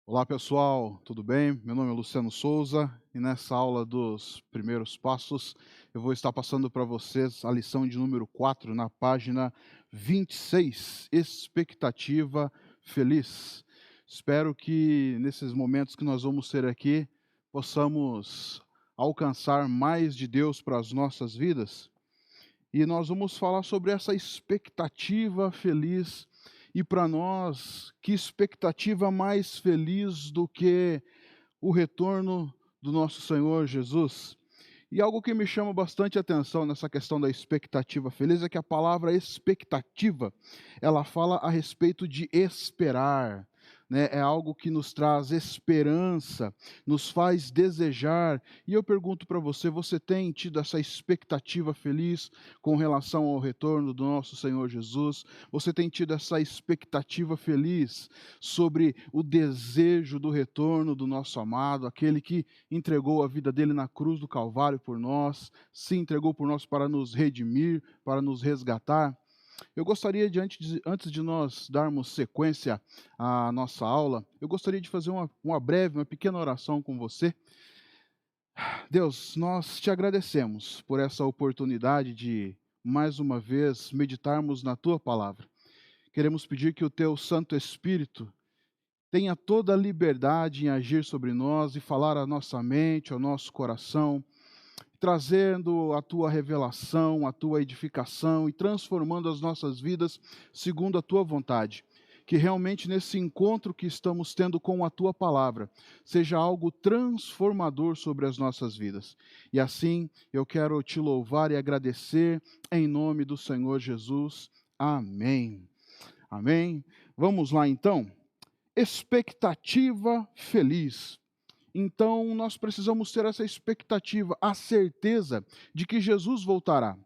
Olá pessoal, tudo bem? Meu nome é Luciano Souza e nessa aula dos primeiros passos eu vou estar passando para vocês a lição de número 4 na página 26, expectativa feliz. Espero que nesses momentos que nós vamos ter aqui possamos alcançar mais de Deus para as nossas vidas e nós vamos falar sobre essa expectativa feliz. E para nós, que expectativa mais feliz do que o retorno do nosso Senhor Jesus? E algo que me chama bastante atenção nessa questão da expectativa feliz é que a palavra expectativa, ela fala a respeito de esperar, né? É algo que nos traz esperança, nos faz desejar. E eu pergunto para você, você tem tido essa expectativa feliz com relação ao retorno do nosso Senhor Jesus? Você tem tido essa expectativa feliz sobre o desejo do retorno do nosso amado, aquele que entregou a vida dele na cruz do Calvário por nós, se entregou por nós para nos redimir, para nos resgatar? Eu gostaria antes de nós darmos sequência à nossa aula, eu gostaria de fazer uma pequena oração com você. Deus, nós te agradecemos por essa oportunidade de, mais uma vez, meditarmos na tua palavra. Queremos pedir que o teu Santo Espírito tenha toda a liberdade em agir sobre nós e falar à nossa mente, ao nosso coração, trazendo a tua revelação, a tua edificação e transformando as nossas vidas segundo a tua vontade. Que realmente nesse encontro que estamos tendo com a tua palavra, seja algo transformador sobre as nossas vidas. E assim eu quero te louvar e agradecer em nome do Senhor Jesus. Amém. Amém. Vamos lá então. Expectativa feliz. Então, nós precisamos ter essa expectativa, a certeza de que Jesus voltará.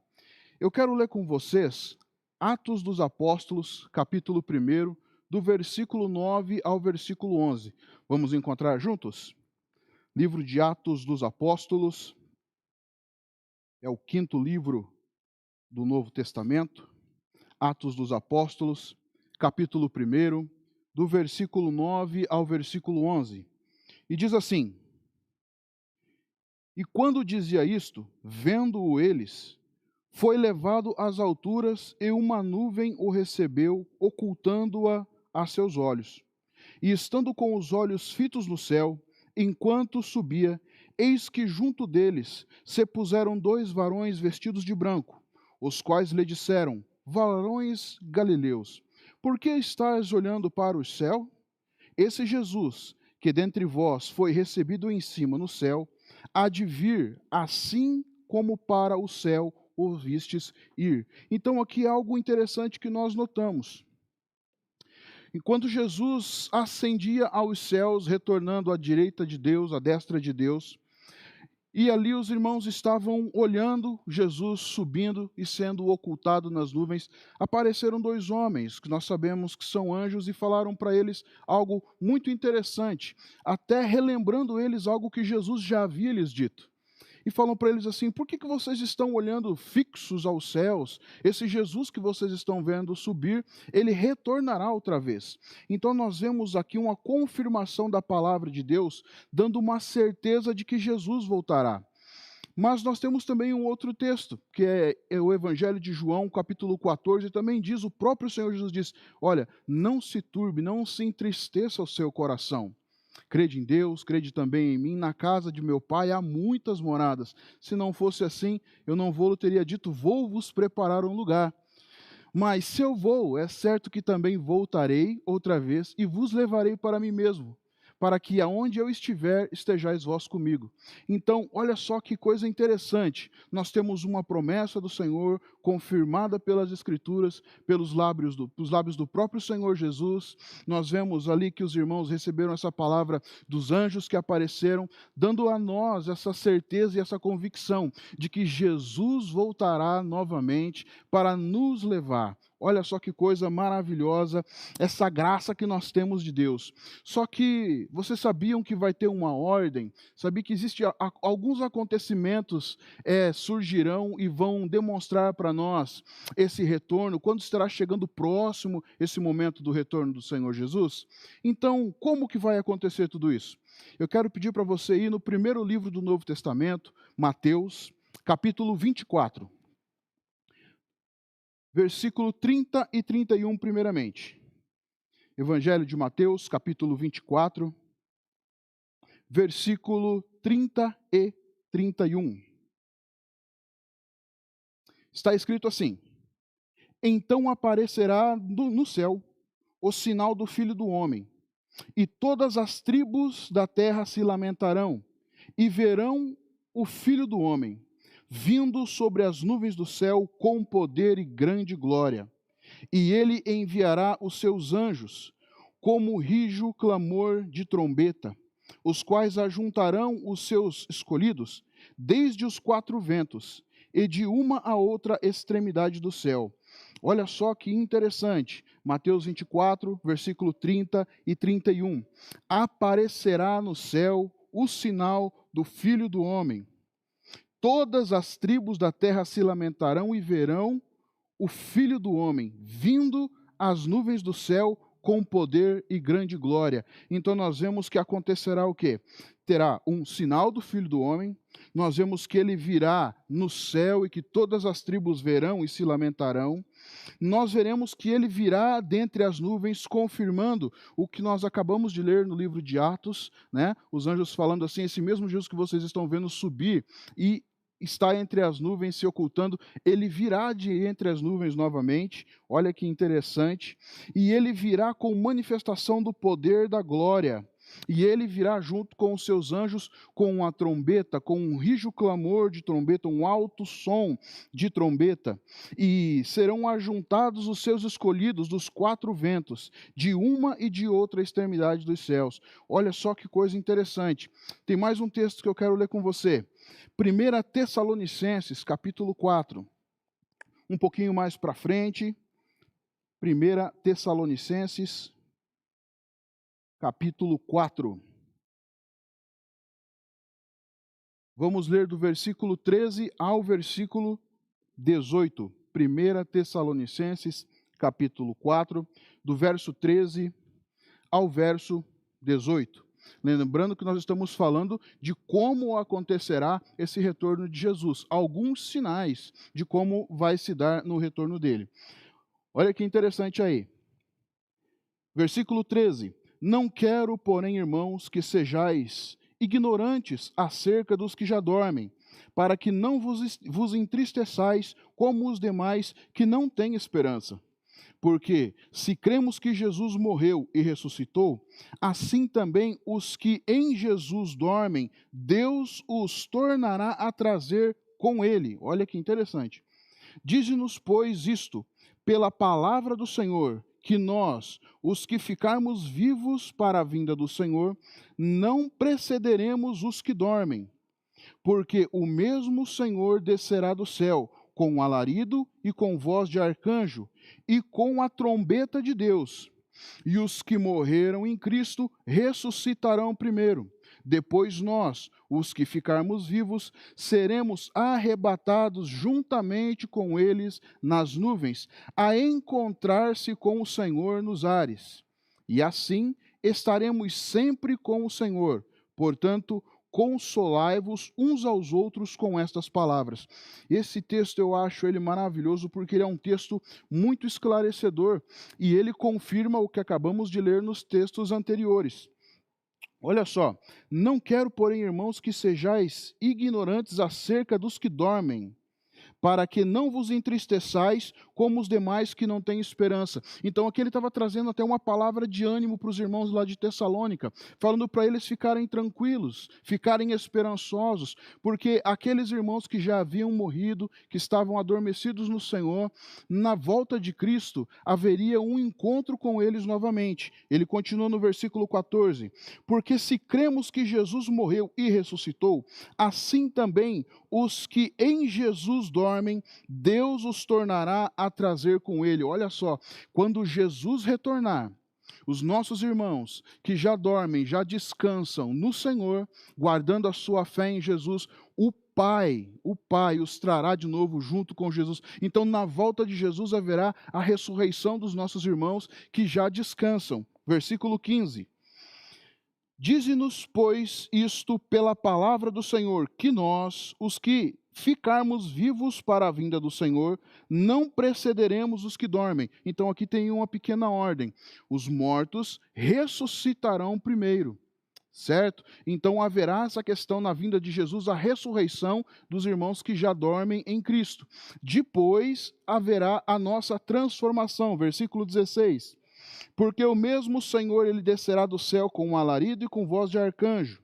Eu quero ler com vocês Atos dos Apóstolos, capítulo 1, do versículo 9 ao versículo 11. Vamos encontrar juntos? Livro de Atos dos Apóstolos, é o quinto livro do Novo Testamento. Atos dos Apóstolos, capítulo 1, do versículo 9 ao versículo 11. E diz assim: E quando dizia isto, vendo-o eles, foi levado às alturas e uma nuvem o recebeu, ocultando-a a seus olhos. E estando com os olhos fitos no céu, enquanto subia, eis que junto deles se puseram dois varões vestidos de branco, os quais lhe disseram: Varões galileus, por que estáis olhando para o céu? Esse Jesus, que dentre vós foi recebido em cima no céu, há de vir assim como para o céu o vistes ir. Então aqui há algo interessante que nós notamos. Enquanto Jesus ascendia aos céus, retornando à direita de Deus, à destra de Deus, e ali os irmãos estavam olhando Jesus subindo e sendo ocultado nas nuvens. Apareceram dois homens, que nós sabemos que são anjos, e falaram para eles algo muito interessante, até relembrando eles algo que Jesus já havia lhes dito. E falam para eles assim: por que vocês estão olhando fixos aos céus? Esse Jesus que vocês estão vendo subir, ele retornará outra vez. Então nós vemos aqui uma confirmação da palavra de Deus, dando uma certeza de que Jesus voltará. Mas nós temos também um outro texto, que é o Evangelho de João, capítulo 14, também diz, o próprio Senhor Jesus diz: olha, não se turbe, não se entristeça o seu coração. Crede em Deus, crede também em mim. Na casa de meu pai há muitas moradas. Se não fosse assim, eu não vou, teria dito: vou vos preparar um lugar. Mas se eu vou, é certo que também voltarei outra vez e vos levarei para mim mesmo, para que aonde eu estiver, estejais vós comigo. Então, olha só que coisa interessante. Nós temos uma promessa do Senhor, confirmada pelas Escrituras, pelos lábios do próprio Senhor Jesus. Nós vemos ali que os irmãos receberam essa palavra dos anjos que apareceram, dando a nós essa certeza e essa convicção de que Jesus voltará novamente para nos levar. Olha só que coisa maravilhosa, essa graça que nós temos de Deus. Só que vocês sabiam que vai ter uma ordem? Sabia que existe alguns acontecimentos surgirão e vão demonstrar para nós esse retorno, quando estará chegando próximo esse momento do retorno do Senhor Jesus? Então, como que vai acontecer tudo isso? Eu quero pedir para você ir no primeiro livro do Novo Testamento, Mateus, capítulo 24. Versículo 30 e 31, primeiramente. Evangelho de Mateus, capítulo 24, versículo 30 e 31. Está escrito assim: Então aparecerá no céu o sinal do Filho do Homem, e todas as tribos da terra se lamentarão, e verão o Filho do Homem, vindo sobre as nuvens do céu com poder e grande glória. E ele enviará os seus anjos, como rijo clamor de trombeta, os quais ajuntarão os seus escolhidos, desde os quatro ventos, e de uma a outra extremidade do céu. Olha só que interessante, Mateus 24, versículo 30 e 31. Aparecerá no céu o sinal do Filho do Homem. Todas as tribos da terra se lamentarão e verão o Filho do Homem vindo às nuvens do céu com poder e grande glória. Então nós vemos que acontecerá o quê? Terá um sinal do Filho do Homem, nós vemos que ele virá no céu e que todas as tribos verão e se lamentarão. Nós veremos que ele virá dentre as nuvens, confirmando o que nós acabamos de ler no livro de Atos, né? Os anjos falando assim, esse mesmo Jesus que vocês estão vendo subir e está entre as nuvens se ocultando, ele virá de entre as nuvens novamente, olha que interessante, e ele virá com manifestação do poder da glória, e ele virá junto com os seus anjos com uma trombeta, com um rijo clamor de trombeta, um alto som de trombeta, e serão ajuntados os seus escolhidos dos quatro ventos, de uma e de outra extremidade dos céus. Olha só que coisa interessante. Tem mais um texto que eu quero ler com você. 1 Tessalonicenses, capítulo 4. Um pouquinho mais para frente. 1 Tessalonicenses, capítulo 4. Vamos ler do versículo 13 ao versículo 18. 1 Tessalonicenses, capítulo 4, do verso 13 ao verso 18. Lembrando que nós estamos falando de como acontecerá esse retorno de Jesus. Alguns sinais de como vai se dar no retorno dele. Olha que interessante aí. Versículo 13. Não quero, porém, irmãos, que sejais ignorantes acerca dos que já dormem, para que não vos entristeçais como os demais que não têm esperança. Porque se cremos que Jesus morreu e ressuscitou, assim também os que em Jesus dormem, Deus os tornará a trazer com ele. Olha que interessante. Dize-nos, pois, isto, pela palavra do Senhor, que nós, os que ficarmos vivos para a vinda do Senhor, não precederemos os que dormem. Porque o mesmo Senhor descerá do céu, com alarido e com voz de arcanjo, e com a trombeta de Deus. E os que morreram em Cristo ressuscitarão primeiro. Depois nós, os que ficarmos vivos, seremos arrebatados juntamente com eles nas nuvens, a encontrar-se com o Senhor nos ares. E assim estaremos sempre com o Senhor. Portanto, consolai-vos uns aos outros com estas palavras. Esse texto eu acho ele maravilhoso porque ele é um texto muito esclarecedor e ele confirma o que acabamos de ler nos textos anteriores. Olha só, não quero, porém, irmãos, que sejais ignorantes acerca dos que dormem, para que não vos entristeçais como os demais que não têm esperança. Então aqui ele estava trazendo até uma palavra de ânimo para os irmãos lá de Tessalônica, falando para eles ficarem tranquilos, ficarem esperançosos, porque aqueles irmãos que já haviam morrido, que estavam adormecidos no Senhor, na volta de Cristo haveria um encontro com eles novamente. Ele continua no versículo 14, porque se cremos que Jesus morreu e ressuscitou, assim também os que em Jesus dormem, Deus os tornará a a trazer com ele. Olha só, quando Jesus retornar, os nossos irmãos que já dormem, já descansam no Senhor, guardando a sua fé em Jesus, o Pai os trará de novo junto com Jesus. Então, na volta de Jesus haverá a ressurreição dos nossos irmãos que já descansam. Versículo 15. Dize-nos, pois, isto pela palavra do Senhor, que nós, os que ficarmos vivos para a vinda do Senhor, não precederemos os que dormem. Então aqui tem uma pequena ordem. Os mortos ressuscitarão primeiro, certo? Então haverá essa questão na vinda de Jesus, a ressurreição dos irmãos que já dormem em Cristo. Depois haverá a nossa transformação. Versículo 16. Porque o mesmo Senhor, ele descerá do céu com um alarido e com voz de arcanjo,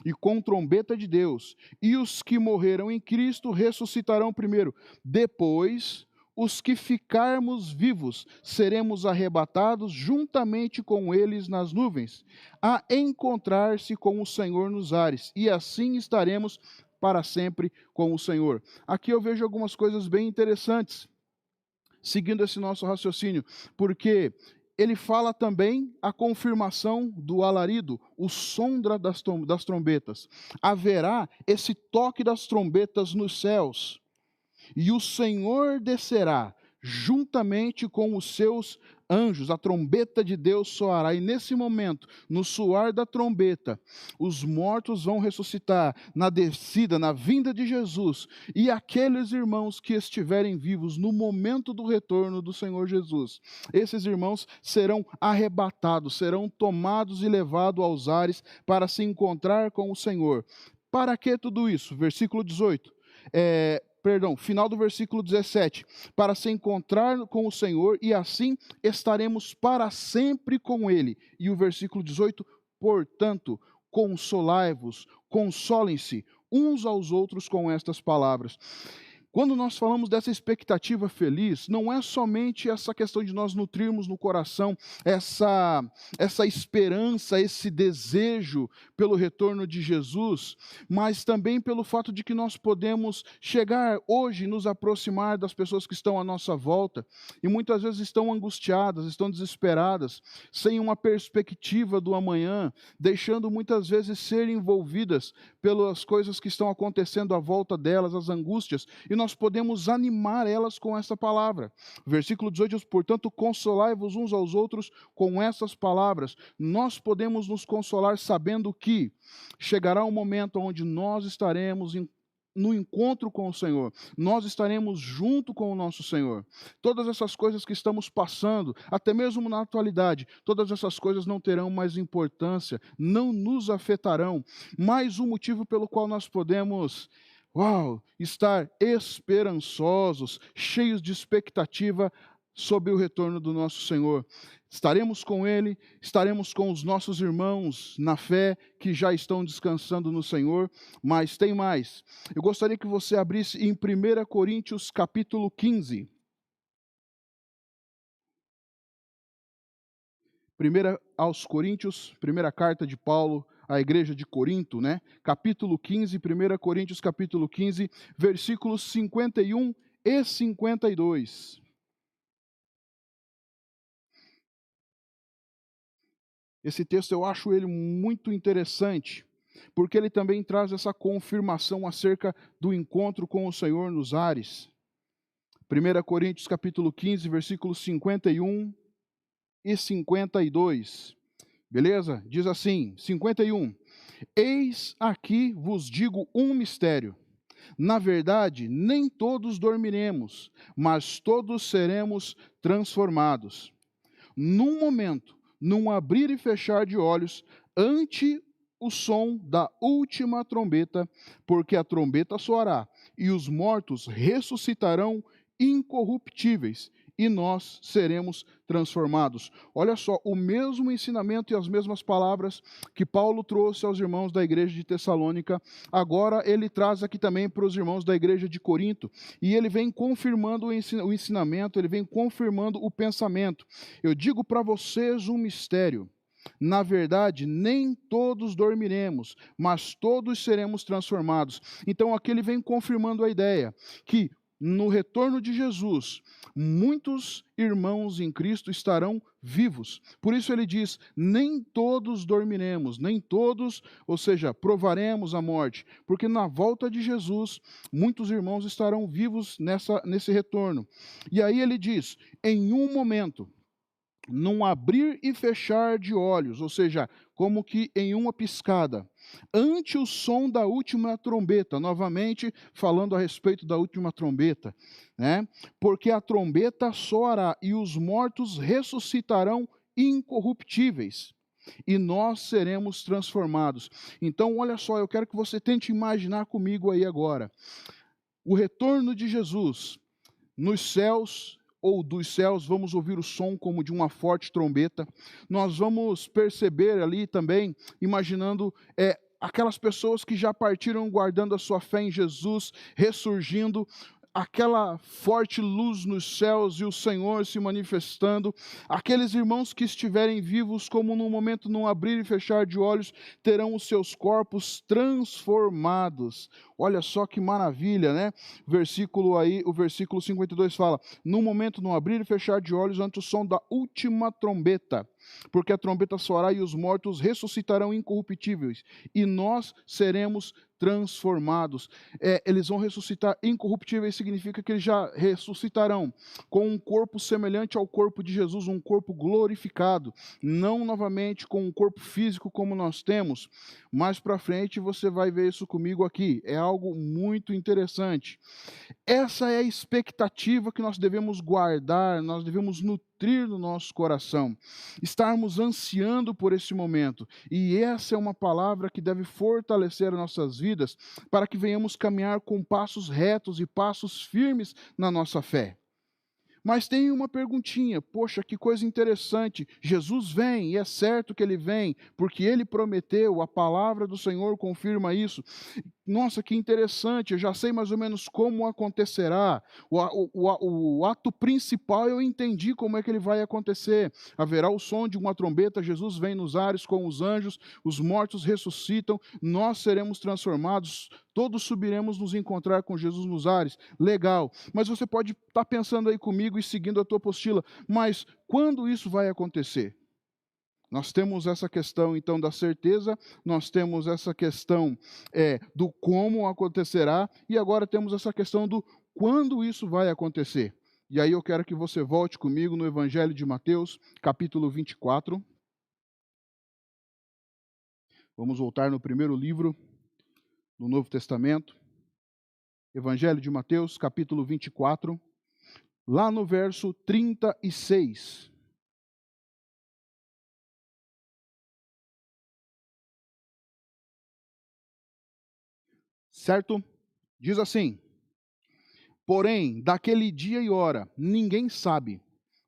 e com trombeta de Deus, e os que morreram em Cristo ressuscitarão primeiro. Depois, os que ficarmos vivos, seremos arrebatados juntamente com eles nas nuvens, a encontrar-se com o Senhor nos ares, e assim estaremos para sempre com o Senhor. Aqui eu vejo algumas coisas bem interessantes, seguindo esse nosso raciocínio, porque ele fala também a confirmação do alarido, o som das trombetas. Haverá esse toque das trombetas nos céus, e o Senhor descerá juntamente com os seus anjos, a trombeta de Deus soará, e nesse momento, no soar da trombeta, os mortos vão ressuscitar na descida, na vinda de Jesus, e aqueles irmãos que estiverem vivos no momento do retorno do Senhor Jesus, esses irmãos serão arrebatados, serão tomados e levados aos ares para se encontrar com o Senhor. Para que tudo isso? Versículo 18. Final do versículo 17, para se encontrar com o Senhor, e assim estaremos para sempre com Ele. E o versículo 18, portanto, consolai-vos, consolem-se uns aos outros com estas palavras. Quando nós falamos dessa expectativa feliz, não é somente essa questão de nós nutrirmos no coração essa esperança, esse desejo pelo retorno de Jesus, mas também pelo fato de que nós podemos chegar hoje, nos aproximar das pessoas que estão à nossa volta, e muitas vezes estão angustiadas, estão desesperadas, sem uma perspectiva do amanhã, deixando muitas vezes ser envolvidas pelas coisas que estão acontecendo à volta delas, as angústias, e nós podemos animar elas com essa palavra. Versículo 18 diz, portanto, consolai-vos uns aos outros com essas palavras. Nós podemos nos consolar sabendo que chegará um momento onde nós estaremos no encontro com o Senhor, nós estaremos junto com o nosso Senhor. Todas essas coisas que estamos passando, até mesmo na atualidade, todas essas coisas não terão mais importância, não nos afetarão. Mais um motivo pelo qual nós podemos estar esperançosos, cheios de expectativa sobre o retorno do nosso Senhor. Estaremos com Ele, estaremos com os nossos irmãos na fé que já estão descansando no Senhor, mas tem mais. Eu gostaria que você abrisse em 1 Coríntios capítulo 15. 1 aos Coríntios, primeira carta de Paulo à igreja de Corinto, né? Capítulo 15, 1 Coríntios capítulo 15, versículos 51 e 52. Esse texto eu acho ele muito interessante, porque ele também traz essa confirmação acerca do encontro com o Senhor nos ares. 1 Coríntios capítulo 15, versículos 51 e 52. Beleza? Diz assim, 51. Eis aqui vos digo um mistério. Na verdade, nem todos dormiremos, mas todos seremos transformados. Num momento, num abrir e fechar de olhos, ante o som da última trombeta, porque a trombeta soará, e os mortos ressuscitarão incorruptíveis, e nós seremos transformados. Olha só, o mesmo ensinamento e as mesmas palavras que Paulo trouxe aos irmãos da igreja de Tessalônica, agora ele traz aqui também para os irmãos da igreja de Corinto, e ele vem confirmando o ensinamento, ele vem confirmando o pensamento. Eu digo para vocês um mistério. Na verdade, nem todos dormiremos, mas todos seremos transformados. Então aqui ele vem confirmando a ideia que no retorno de Jesus, muitos irmãos em Cristo estarão vivos. Por isso ele diz: nem todos dormiremos, nem todos, ou seja, provaremos a morte, porque na volta de Jesus, muitos irmãos estarão vivos nesse retorno. E aí ele diz: em um momento, num abrir e fechar de olhos, ou seja, como que em uma piscada, ante o som da última trombeta, novamente falando a respeito da última trombeta, né? Porque a trombeta soará e os mortos ressuscitarão incorruptíveis e nós seremos transformados. Então, olha só, eu quero que você tente imaginar comigo aí agora o retorno de Jesus nos céus, ou dos céus, vamos ouvir o som como de uma forte trombeta. Nós vamos perceber ali também, imaginando aquelas pessoas que já partiram guardando a sua fé em Jesus, ressurgindo, aquela forte luz nos céus e o Senhor se manifestando. Aqueles irmãos que estiverem vivos, como num momento, num abrir e fechar de olhos, terão os seus corpos transformados. Olha só que maravilha, né? O versículo 52 fala: no momento, no abrir e fechar de olhos, ante o som da última trombeta, porque a trombeta soará e os mortos ressuscitarão incorruptíveis, e nós seremos transformados. Eles vão ressuscitar incorruptíveis, significa que eles já ressuscitarão com um corpo semelhante ao corpo de Jesus, um corpo glorificado, não novamente com um corpo físico como nós temos. Mais para frente você vai ver isso comigo aqui, é algo muito interessante. Essa é a expectativa que nós devemos guardar, nós devemos nutrir no nosso coração, estarmos ansiando por esse momento, e essa é uma palavra que deve fortalecer nossas vidas, para que venhamos caminhar com passos retos e passos firmes na nossa fé. Mas tem uma perguntinha: poxa, que coisa interessante, Jesus vem, e é certo que ele vem, porque ele prometeu, a palavra do Senhor confirma isso. Nossa, que interessante, eu já sei mais ou menos como acontecerá. O ato principal eu entendi como é que ele vai acontecer. Haverá o som de uma trombeta, Jesus vem nos ares com os anjos, os mortos ressuscitam, nós seremos transformados, todos subiremos nos encontrar com Jesus nos ares. Legal, mas você pode estar pensando aí comigo e seguindo a tua apostila: mas quando isso vai acontecer? Nós temos essa questão, então, da certeza, nós temos essa questão do como acontecerá, e agora temos essa questão do quando isso vai acontecer. E aí eu quero que você volte comigo no Evangelho de Mateus, capítulo 24. Vamos voltar no primeiro livro do Novo Testamento. Evangelho de Mateus, capítulo 24, lá no verso 36. Certo? Diz assim: porém, daquele dia e hora, ninguém sabe,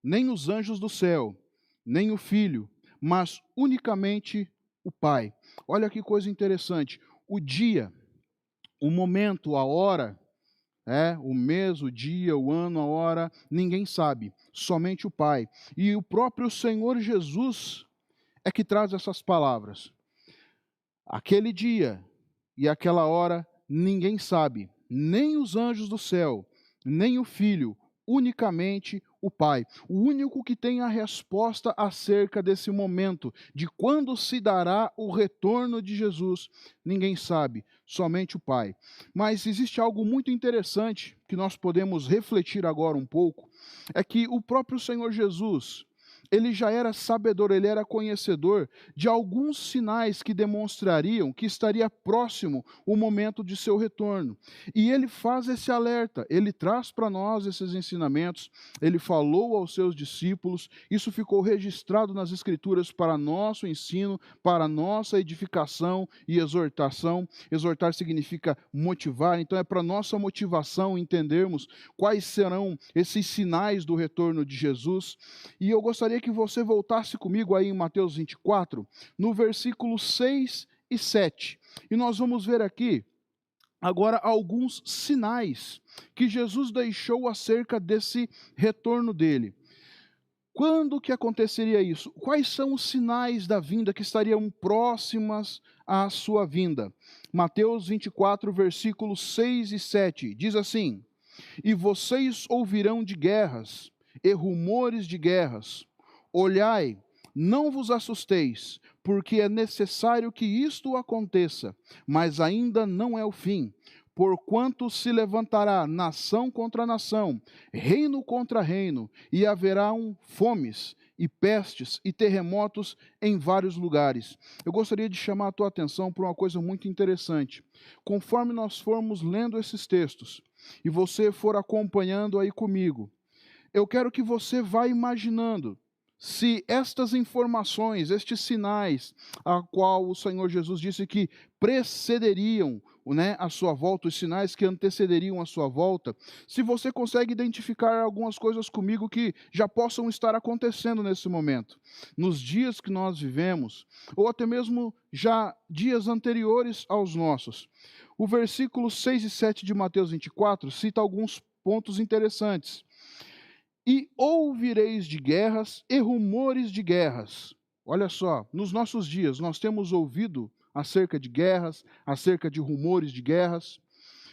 nem os anjos do céu, nem o Filho, mas unicamente o Pai. Olha que coisa interessante. O dia, o momento, a hora, o mês, o dia, o ano, a hora, ninguém sabe, somente o Pai. E o próprio Senhor Jesus é que traz essas palavras. Aquele dia e aquela hora, ninguém sabe, nem os anjos do céu, nem o Filho, unicamente o Pai. O único que tem a resposta acerca desse momento, de quando se dará o retorno de Jesus, ninguém sabe, somente o Pai. Mas existe algo muito interessante que nós podemos refletir agora um pouco, é que o próprio Senhor Jesus, ele já era sabedor, ele era conhecedor de alguns sinais que demonstrariam que estaria próximo o momento de seu retorno. E ele faz esse alerta, ele traz para nós esses ensinamentos, ele falou aos seus discípulos, isso ficou registrado nas Escrituras para nosso ensino, para nossa edificação e exortação. Exortar significa motivar, então é para nossa motivação entendermos quais serão esses sinais do retorno de Jesus. E eu gostaria que você voltasse comigo aí em Mateus 24, no versículo 6 e 7. E nós vamos ver aqui agora alguns sinais que Jesus deixou acerca desse retorno dele. Quando que aconteceria isso? Quais são os sinais da vinda que estariam próximas à sua vinda? Mateus 24, versículos 6 e 7, diz assim: E vocês ouvirão de guerras e rumores de guerras. Olhai, não vos assusteis, porque é necessário que isto aconteça, mas ainda não é o fim. Porquanto se levantará nação contra nação, reino contra reino, e haverão fomes, e pestes, e terremotos em vários lugares. Eu gostaria de chamar a tua atenção para uma coisa muito interessante. Conforme nós formos lendo esses textos, e você for acompanhando aí comigo, eu quero que você vá imaginando se estas informações, estes sinais, a qual o Senhor Jesus disse que precederiam, né, a sua volta, os sinais que antecederiam a sua volta, se você consegue identificar algumas coisas comigo que já possam estar acontecendo nesse momento, nos dias que nós vivemos, ou até mesmo já dias anteriores aos nossos. O versículo 6 e 7 de Mateus 24 cita alguns pontos interessantes. E ouvireis de guerras e rumores de guerras. Olha só, nos nossos dias nós temos ouvido acerca de guerras, acerca de rumores de guerras.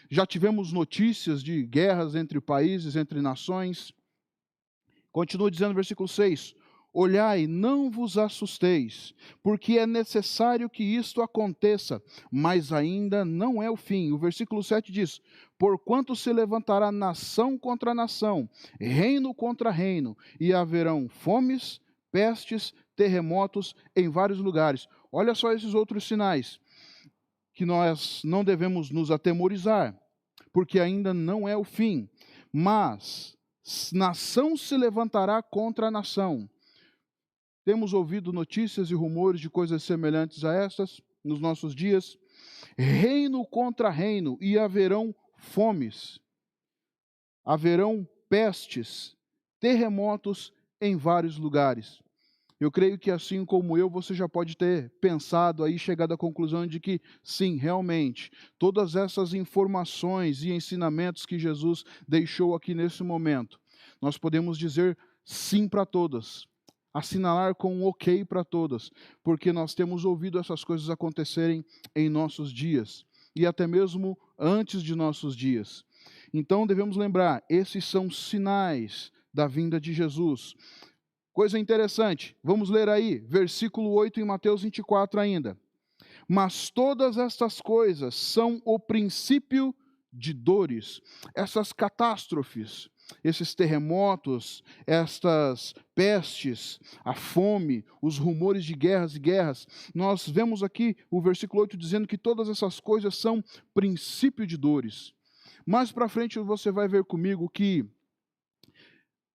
Já tivemos notícias de guerras entre países, entre nações. Continua dizendo no versículo 6: Olhai, não vos assusteis, porque é necessário que isto aconteça, mas ainda não é o fim. O versículo 7 diz: Porquanto se levantará nação contra nação, reino contra reino, e haverão fomes, pestes, terremotos em vários lugares. Olha só esses outros sinais, que nós não devemos nos atemorizar, porque ainda não é o fim. Mas nação se levantará contra nação. Temos ouvido notícias e rumores de coisas semelhantes a estas nos nossos dias. Reino contra reino, e haverão fomes, haverão pestes, terremotos em vários lugares. Eu creio que assim como eu, você já pode ter pensado aí, chegado à conclusão de que sim, realmente, todas essas informações e ensinamentos que Jesus deixou aqui nesse momento, nós podemos dizer sim para todas, assinalar com um ok para todas, porque nós temos ouvido essas coisas acontecerem em nossos dias, e até mesmo antes de nossos dias. Então devemos lembrar, esses são sinais da vinda de Jesus. Coisa interessante, vamos ler aí, versículo 8 em Mateus 24 ainda. Mas todas estas coisas são o princípio de dores, essas catástrofes, esses terremotos, estas pestes, a fome, os rumores de guerras e guerras. Nós vemos aqui o versículo 8 dizendo que todas essas coisas são princípio de dores. Mais para frente você vai ver comigo que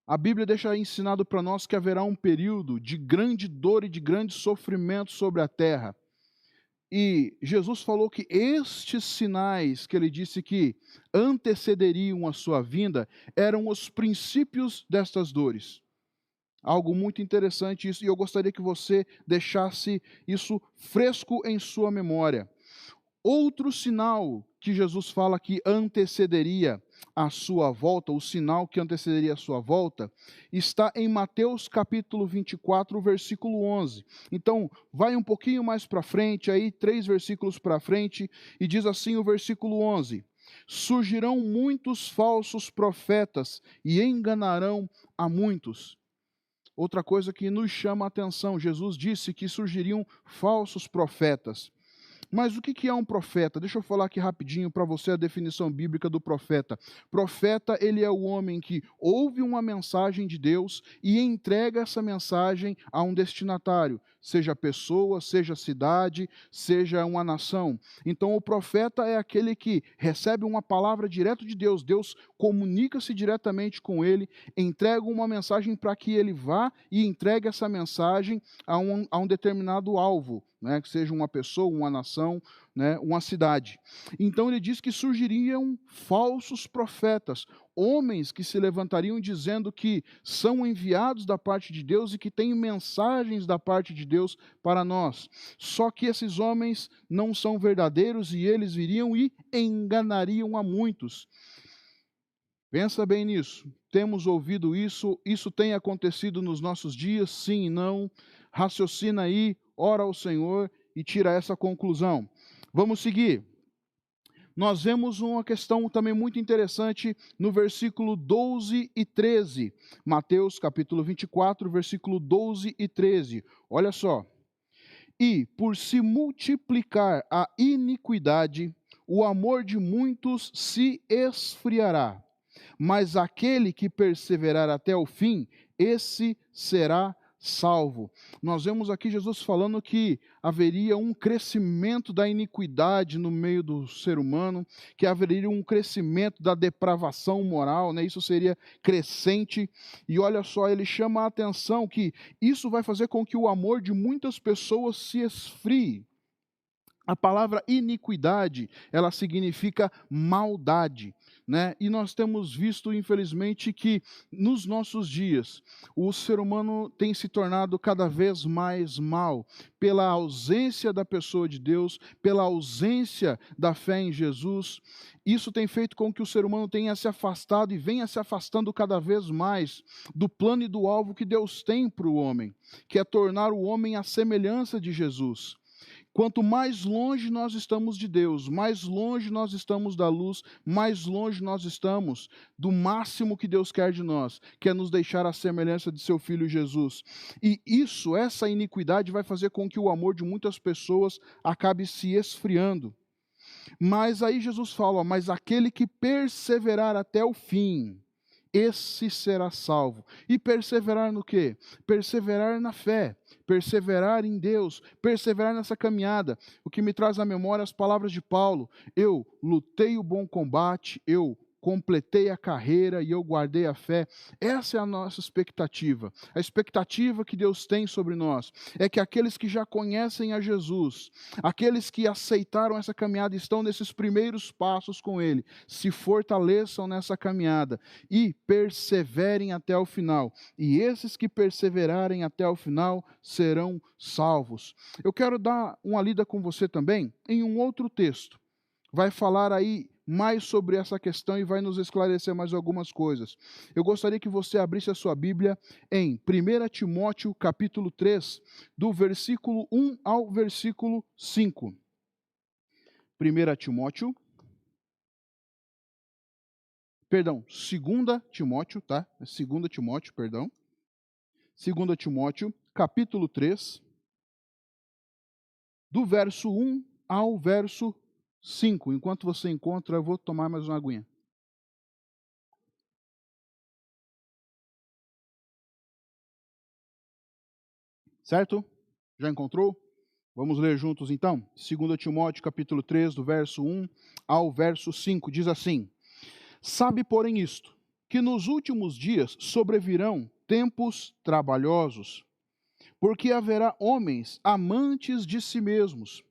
a Bíblia deixa ensinado para nós que haverá um período de grande dor e de grande sofrimento sobre a terra. E Jesus falou que estes sinais que ele disse que antecederiam a sua vinda eram os princípios destas dores. Algo muito interessante isso, e eu gostaria que você deixasse isso fresco em sua memória. Outro sinal que Jesus fala que antecederia a sua volta, o sinal que antecederia a sua volta, está em Mateus capítulo 24, versículo 11. Então, vai um pouquinho mais para frente, aí 3 versículos para frente, e diz assim o versículo 11: Surgirão muitos falsos profetas e enganarão a muitos. Outra coisa que nos chama a atenção, Jesus disse que surgiriam falsos profetas. Mas o que é um profeta? Deixa eu falar aqui rapidinho para você a definição bíblica do profeta. Profeta, ele é o homem que ouve uma mensagem de Deus e entrega essa mensagem a um destinatário, seja pessoa, seja cidade, seja uma nação. Então o profeta é aquele que recebe uma palavra direto de Deus, Deus comunica-se diretamente com ele, entrega uma mensagem para que ele vá e entregue essa mensagem a um determinado alvo, né, que seja uma pessoa, uma nação, né, uma cidade. Então ele diz que surgiriam falsos profetas, homens que se levantariam dizendo que são enviados da parte de Deus e que têm mensagens da parte de Deus para nós. Só que esses homens não são verdadeiros e eles viriam e enganariam a muitos. Pensa bem nisso. Temos ouvido isso, isso tem acontecido nos nossos dias, sim e não. Raciocina aí, ora ao Senhor e tira essa conclusão. Vamos seguir. nós vemos uma questão também muito interessante no versículo 12 e 13. Mateus capítulo 24, versículo 12 e 13. Olha só. E, por se multiplicar a iniquidade, o amor de muitos se esfriará. Mas aquele que perseverar até o fim, esse será salvo. Nós vemos aqui Jesus falando que haveria um crescimento da iniquidade no meio do ser humano, que haveria um crescimento da depravação moral, né? Isso seria crescente. E olha só, ele chama a atenção que isso vai fazer com que o amor de muitas pessoas se esfrie. A palavra iniquidade, ela significa maldade, né? E nós temos visto, infelizmente, que nos nossos dias o ser humano tem se tornado cada vez mais mal pela ausência da pessoa de Deus, pela ausência da fé em Jesus. Isso tem feito com que o ser humano tenha se afastado e venha se afastando cada vez mais do plano e do alvo que Deus tem para o homem, que é tornar o homem à semelhança de Jesus. Quanto mais longe nós estamos de Deus, mais longe nós estamos da luz, mais longe nós estamos do máximo que Deus quer de nós, que é nos deixar à semelhança de seu Filho Jesus. E isso, essa iniquidade vai fazer com que o amor de muitas pessoas acabe se esfriando. Mas aí Jesus fala, mas aquele que perseverar até o fim, esse será salvo. E perseverar no quê? Perseverar na fé, perseverar em Deus, perseverar nessa caminhada. O que me traz à memória as palavras de Paulo: eu lutei o bom combate, eu completei a carreira e eu guardei a fé. Essa é a nossa expectativa. A expectativa que Deus tem sobre nós é que aqueles que já conhecem a Jesus, aqueles que aceitaram essa caminhada e estão nesses primeiros passos com Ele, se fortaleçam nessa caminhada e perseverem até o final. E esses que perseverarem até o final serão salvos. Eu quero dar uma lida com você também em um outro texto. Vai falar aí mais sobre essa questão e vai nos esclarecer mais algumas coisas. Eu gostaria que você abrisse a sua Bíblia em 1 Timóteo capítulo 3, do versículo 1 ao versículo 5. 1 Timóteo, perdão, 2 Timóteo, tá? 2 Timóteo, perdão. 2 Timóteo, capítulo 3, do verso 1 ao verso 5. Enquanto você encontra, eu vou tomar mais uma aguinha. Certo? Já encontrou? Vamos ler juntos então? 2 Timóteo capítulo 3, do verso 1 ao verso 5, diz assim: Sabe, porém, isto, que nos últimos dias sobrevirão tempos trabalhosos, porque haverá homens amantes de si mesmos,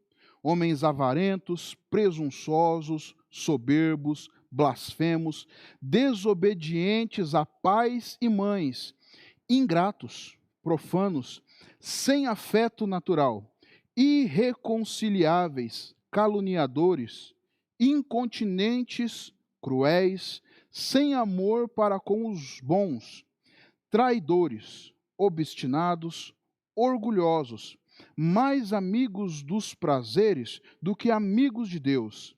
homens avarentos, presunçosos, soberbos, blasfemos, desobedientes a pais e mães, ingratos, profanos, sem afeto natural, irreconciliáveis, caluniadores, incontinentes, cruéis, sem amor para com os bons, traidores, obstinados, orgulhosos, mais amigos dos prazeres do que amigos de Deus,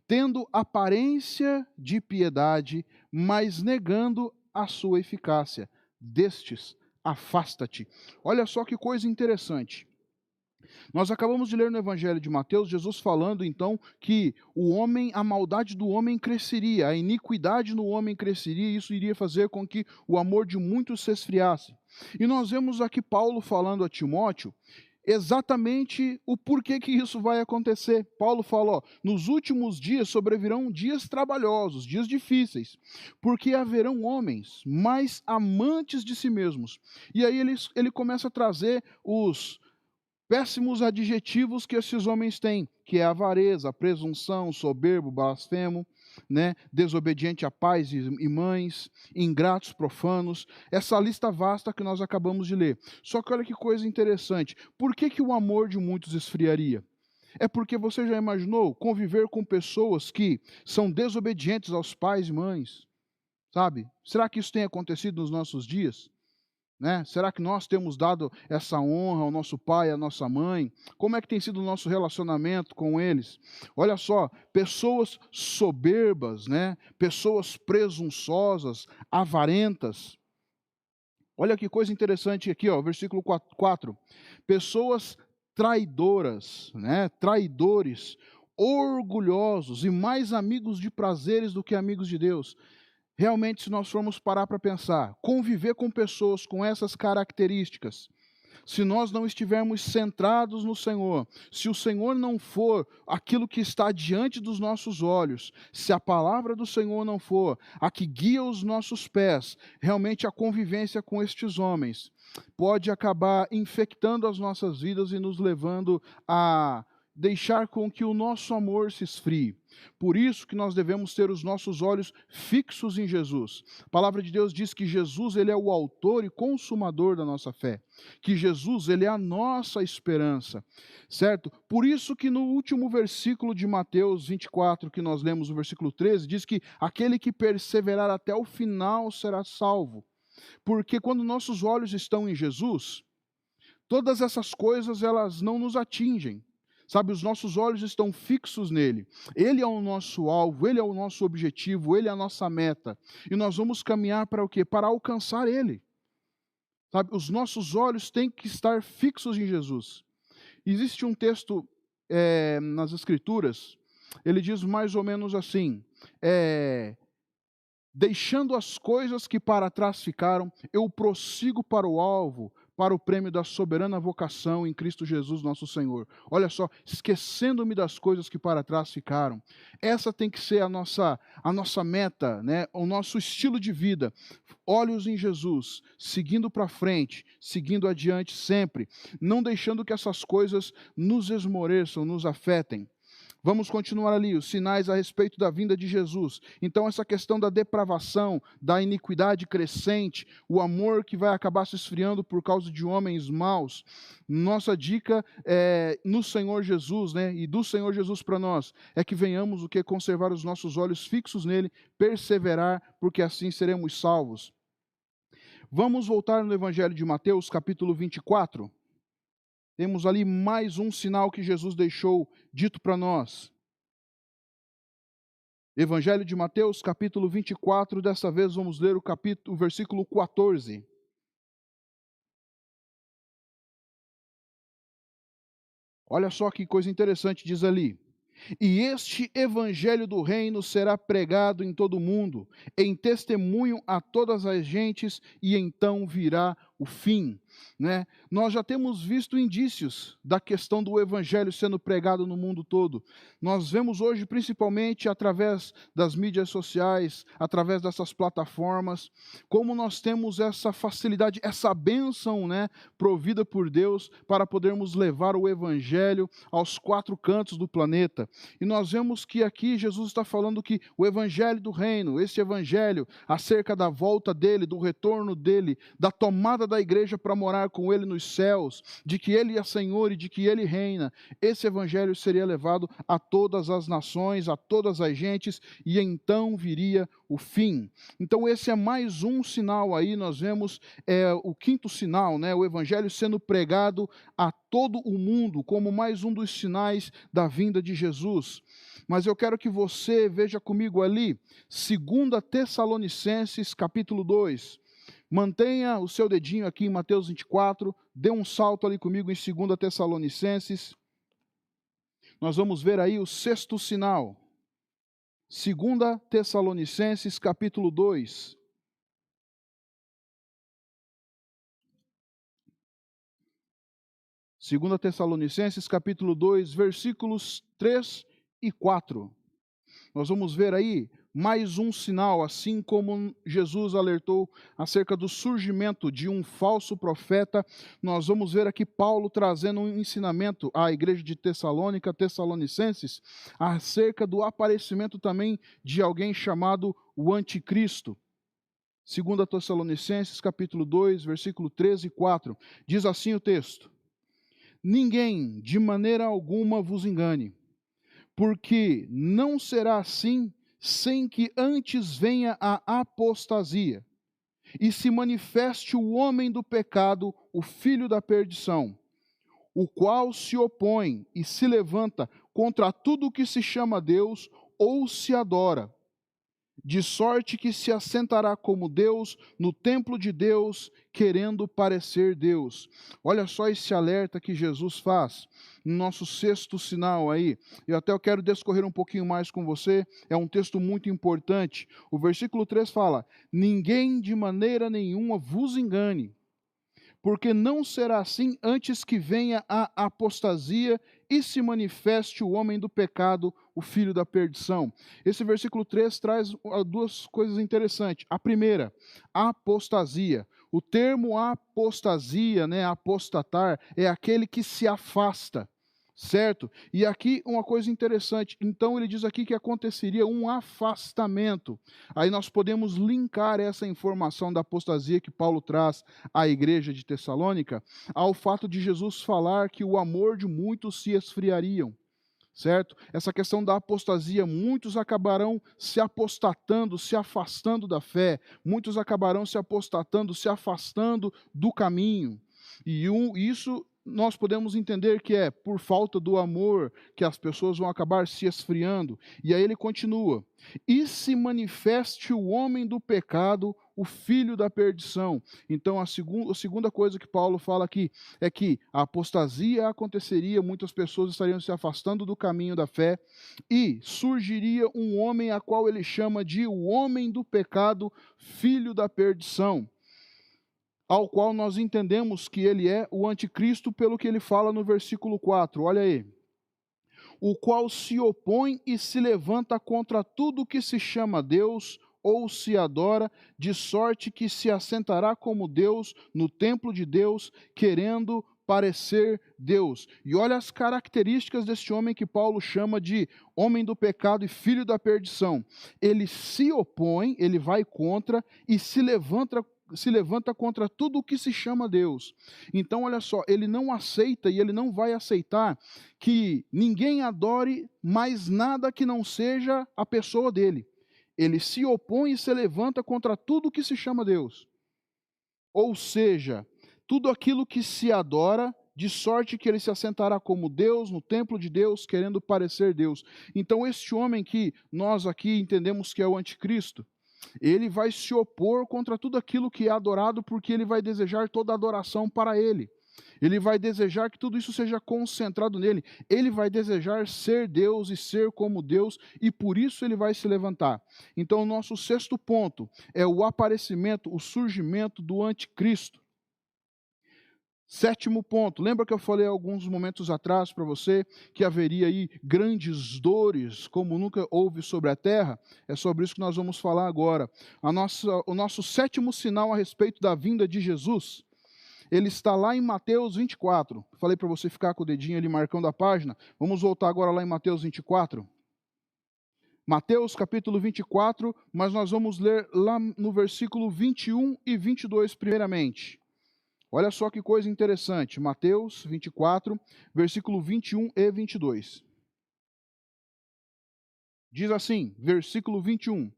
tendo aparência de piedade, mas negando a sua eficácia. Destes, afasta-te. Olha só que coisa interessante. Nós acabamos de ler no Evangelho de Mateus, Jesus falando então que a maldade do homem cresceria, a iniquidade no homem cresceria, e isso iria fazer com que o amor de muitos se esfriasse. E nós vemos aqui Paulo falando a Timóteo exatamente o porquê que isso vai acontecer. Paulo fala, nos últimos dias sobrevirão dias trabalhosos, dias difíceis, porque haverão homens mais amantes de si mesmos. E aí ele começa a trazer os péssimos adjetivos que esses homens têm, que é avareza, presunção, soberbo, blasfemo, né? Desobediente a pais e mães, ingratos, profanos, essa lista vasta que nós acabamos de ler. Só que olha que coisa interessante, por que o amor de muitos esfriaria? É porque você já imaginou conviver com pessoas que são desobedientes aos pais e mães, sabe? Será que isso tem acontecido nos nossos dias? né? Será que nós temos dado essa honra ao nosso pai, à nossa mãe? Como é que tem sido o nosso relacionamento com eles? Olha só, pessoas soberbas, né? Pessoas presunçosas, avarentas. Olha que coisa interessante aqui, ó, versículo 4. Pessoas traidoras, né? Traidores, orgulhosos e mais amigos de prazeres do que amigos de Deus. Realmente, se nós formos parar para pensar, conviver com pessoas com essas características, se nós não estivermos centrados no Senhor, se o Senhor não for aquilo que está diante dos nossos olhos, se a palavra do Senhor não for a que guia os nossos pés, realmente a convivência com estes homens pode acabar infectando as nossas vidas e nos levando a deixar com que o nosso amor se esfrie. Por isso que nós devemos ter os nossos olhos fixos em Jesus. A palavra de Deus diz que Jesus, ele é o autor e consumador da nossa fé, que Jesus, ele é a nossa esperança, certo? Por isso que no último versículo de Mateus 24, que nós lemos, o versículo 13, diz que aquele que perseverar até o final será salvo. Porque quando nossos olhos estão em Jesus, todas essas coisas, elas não nos atingem. Sabe, os nossos olhos estão fixos nele. Ele é o nosso alvo, ele é o nosso objetivo, ele é a nossa meta. E nós vamos caminhar para o quê? Para alcançar ele. Sabe, os nossos olhos têm que estar fixos em Jesus. Existe um texto nas Escrituras, ele diz mais ou menos assim: deixando as coisas que para trás ficaram, eu prossigo para o alvo, para o prêmio da soberana vocação em Cristo Jesus nosso Senhor. Olha só, esquecendo-me das coisas que para trás ficaram. Essa tem que ser a nossa meta, né? O nosso estilo de vida. Olhos em Jesus, seguindo para frente, seguindo adiante sempre, não deixando que essas coisas nos esmoreçam, nos afetem. Vamos continuar ali, os sinais a respeito da vinda de Jesus. Então, essa questão da depravação, da iniquidade crescente, o amor que vai acabar se esfriando por causa de homens maus. Nossa dica no Senhor Jesus, né? E do Senhor Jesus para nós, é que venhamos o que? Conservar os nossos olhos fixos nele, perseverar, porque assim seremos salvos. Vamos voltar no Evangelho de Mateus, capítulo 24. Temos ali mais um sinal que Jesus deixou dito para nós. Evangelho de Mateus, capítulo 24, dessa vez vamos ler o versículo 14. Olha só que coisa interessante, diz ali: e este evangelho do reino será pregado em todo o mundo, em testemunho a todas as gentes, e então virá o fim. Né? Nós já temos visto indícios da questão do evangelho sendo pregado no mundo todo. Nós vemos hoje, principalmente através das mídias sociais, através dessas plataformas, como nós temos essa facilidade, essa bênção, né, provida por Deus para podermos levar o evangelho aos quatro cantos do planeta. E nós vemos que aqui Jesus está falando que o evangelho do reino, esse evangelho acerca da volta dele, do retorno dele, da tomada da igreja para morar com ele nos céus, de que ele é Senhor e de que ele reina, esse evangelho seria levado a todas as nações, a todas as gentes, e então viria o fim. Então esse é mais um sinal aí, nós vemos o quinto sinal, né, o evangelho sendo pregado a todo o mundo, como mais um dos sinais da vinda de Jesus. Mas eu quero que você veja comigo ali, 2 Tessalonicenses, capítulo 2. Mantenha o seu dedinho aqui em Mateus 24, dê um salto ali comigo em 2 Tessalonicenses. Nós vamos ver aí o sexto sinal. 2 Tessalonicenses, capítulo 2. Segunda Tessalonicenses, capítulo 2, versículos 3 e 4. Nós vamos ver aí mais um sinal, assim como Jesus alertou acerca do surgimento de um falso profeta. Nós vamos ver aqui Paulo trazendo um ensinamento à igreja de Tessalônica, Tessalonicenses, acerca do aparecimento também de alguém chamado o Anticristo. 2 Tessalonicenses, capítulo 2, versículo 13 e 4. Diz assim o texto: ninguém de maneira alguma vos engane, porque não será assim sem que antes venha a apostasia, e se manifeste o homem do pecado, o filho da perdição, o qual se opõe e se levanta contra tudo o que se chama Deus ou se adora, de sorte que se assentará como Deus no templo de Deus, querendo parecer Deus. Olha só esse alerta que Jesus faz no nosso sexto sinal aí. Eu quero discorrer um pouquinho mais com você, é um texto muito importante. O versículo 3 fala: ninguém de maneira nenhuma vos engane, porque não será assim antes que venha a apostasia e se manifeste o homem do pecado, o filho da perdição. Esse versículo 3 traz duas coisas interessantes. A primeira, a apostasia. O termo apostasia, apostatar, é aquele que se afasta, certo? E aqui uma coisa interessante, então ele diz aqui que aconteceria um afastamento. Aí nós podemos linkar essa informação da apostasia que Paulo traz à igreja de Tessalônica ao fato de Jesus falar que o amor de muitos se esfriariam, certo? Essa questão da apostasia, muitos acabarão se apostatando, se afastando da fé, muitos acabarão se apostatando, se afastando do caminho. E isso nós podemos entender que é por falta do amor que as pessoas vão acabar se esfriando. E aí ele continua: e se manifeste o homem do pecado, o filho da perdição. Então a segunda coisa que Paulo fala aqui é que a apostasia aconteceria, muitas pessoas estariam se afastando do caminho da fé, e surgiria um homem a qual ele chama de o homem do pecado, filho da perdição, ao qual nós entendemos que ele é o anticristo pelo que ele fala no versículo 4. Olha aí: o qual se opõe e se levanta contra tudo que se chama Deus ou se adora, de sorte que se assentará como Deus no templo de Deus, querendo parecer Deus. E olha as características deste homem que Paulo chama de homem do pecado e filho da perdição. Ele se opõe, ele vai contra e se levanta contra tudo o que se chama Deus. Então, olha só, ele não aceita e ele não vai aceitar que ninguém adore mais nada que não seja a pessoa dele. Ele se opõe e se levanta contra tudo o que se chama Deus. Ou seja, tudo aquilo que se adora, de sorte que ele se assentará como Deus, no templo de Deus, querendo parecer Deus. Então, este homem que nós aqui entendemos que é o anticristo, ele vai se opor contra tudo aquilo que é adorado, porque ele vai desejar toda a adoração para ele. Ele vai desejar que tudo isso seja concentrado nele. Ele vai desejar ser Deus e ser como Deus, e por isso ele vai se levantar. Então, o nosso sexto ponto é o aparecimento, o surgimento do anticristo. Sétimo ponto, lembra que eu falei alguns momentos atrás para você que haveria aí grandes dores como nunca houve sobre a terra? É sobre isso que nós vamos falar agora. O nosso sétimo sinal a respeito da vinda de Jesus, ele está lá em Mateus 24. Falei para você ficar com o dedinho ali marcando a página. Vamos voltar agora lá em Mateus 24. Mateus capítulo 24, mas nós vamos ler lá no versículo 21 e 22 primeiramente. Olha só que coisa interessante, Mateus 24, versículo 21 e 22. Diz assim, versículo 21.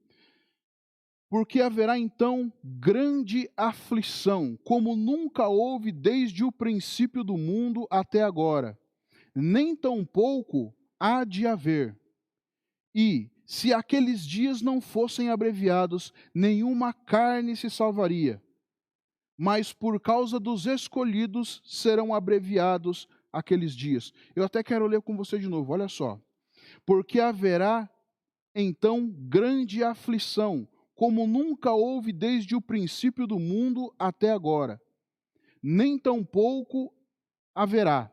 Porque haverá então grande aflição, como nunca houve desde o princípio do mundo até agora, nem tampouco há de haver. E, se aqueles dias não fossem abreviados, nenhuma carne se salvaria. Mas por causa dos escolhidos serão abreviados aqueles dias. Eu até quero ler com você de novo, olha só. Porque haverá então grande aflição, como nunca houve desde o princípio do mundo até agora, nem tampouco haverá.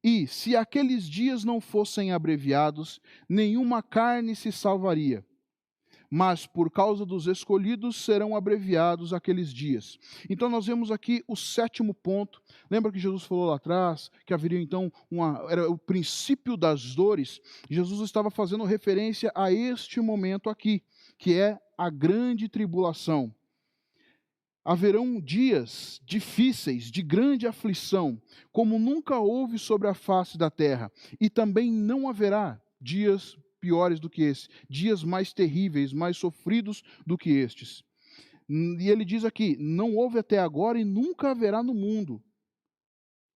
E, se aqueles dias não fossem abreviados, nenhuma carne se salvaria. Mas por causa dos escolhidos serão abreviados aqueles dias. Então nós vemos aqui o sétimo ponto. Lembra que Jesus falou lá atrás que haveria então era o princípio das dores? Jesus estava fazendo referência a este momento aqui, que é a grande tribulação. Haverão dias difíceis, de grande aflição, como nunca houve sobre a face da terra, e também não haverá dias piores do que esse, dias mais terríveis, mais sofridos do que estes. E ele diz aqui: não houve até agora e nunca haverá no mundo.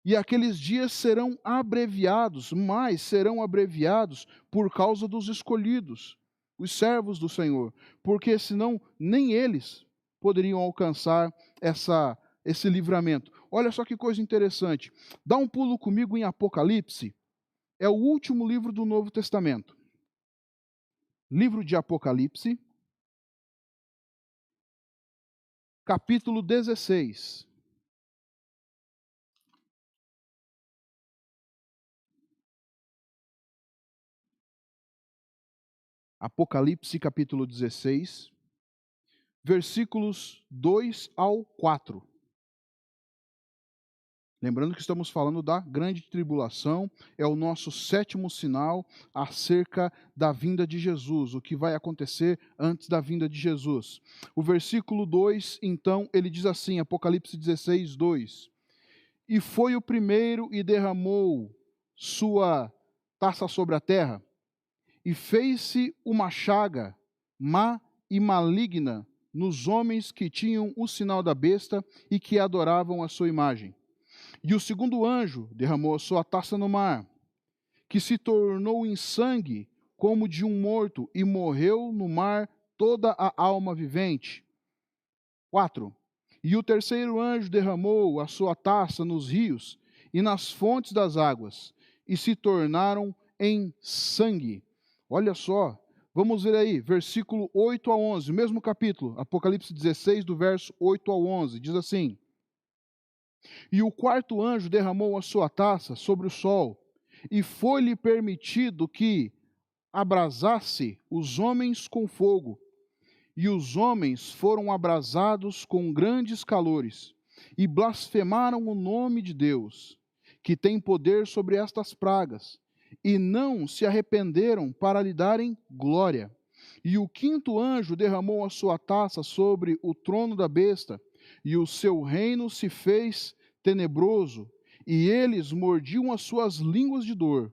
E aqueles dias serão abreviados, mas serão abreviados por causa dos escolhidos, os servos do Senhor, porque senão nem eles poderiam alcançar esse livramento. Olha só que coisa interessante. Dá um pulo comigo em Apocalipse. É o último livro do Novo Testamento. Livro de Apocalipse, capítulo 16. Apocalipse, capítulo 16, versículos 2 ao 4. Lembrando que estamos falando da grande tribulação, é o nosso sétimo sinal acerca da vinda de Jesus, o que vai acontecer antes da vinda de Jesus. O versículo 2, então, ele diz assim, Apocalipse 16, 2: E foi o primeiro e derramou sua taça sobre a terra, e fez-se uma chaga má e maligna nos homens que tinham o sinal da besta e que adoravam a sua imagem. E o segundo anjo derramou a sua taça no mar, que se tornou em sangue como de um morto, e morreu no mar toda a alma vivente. 4. E o terceiro anjo derramou a sua taça nos rios e nas fontes das águas, e se tornaram em sangue. Olha só, vamos ver aí, versículo 8 a 11, o mesmo capítulo, Apocalipse 16, do verso 8 ao 11, diz assim: E o quarto anjo derramou a sua taça sobre o sol, e foi-lhe permitido que abrasasse os homens com fogo. E os homens foram abrasados com grandes calores, e blasfemaram o nome de Deus, que tem poder sobre estas pragas, e não se arrependeram para lhe darem glória. E o quinto anjo derramou a sua taça sobre o trono da besta, e o seu reino se fez tenebroso, e eles mordiam as suas línguas de dor.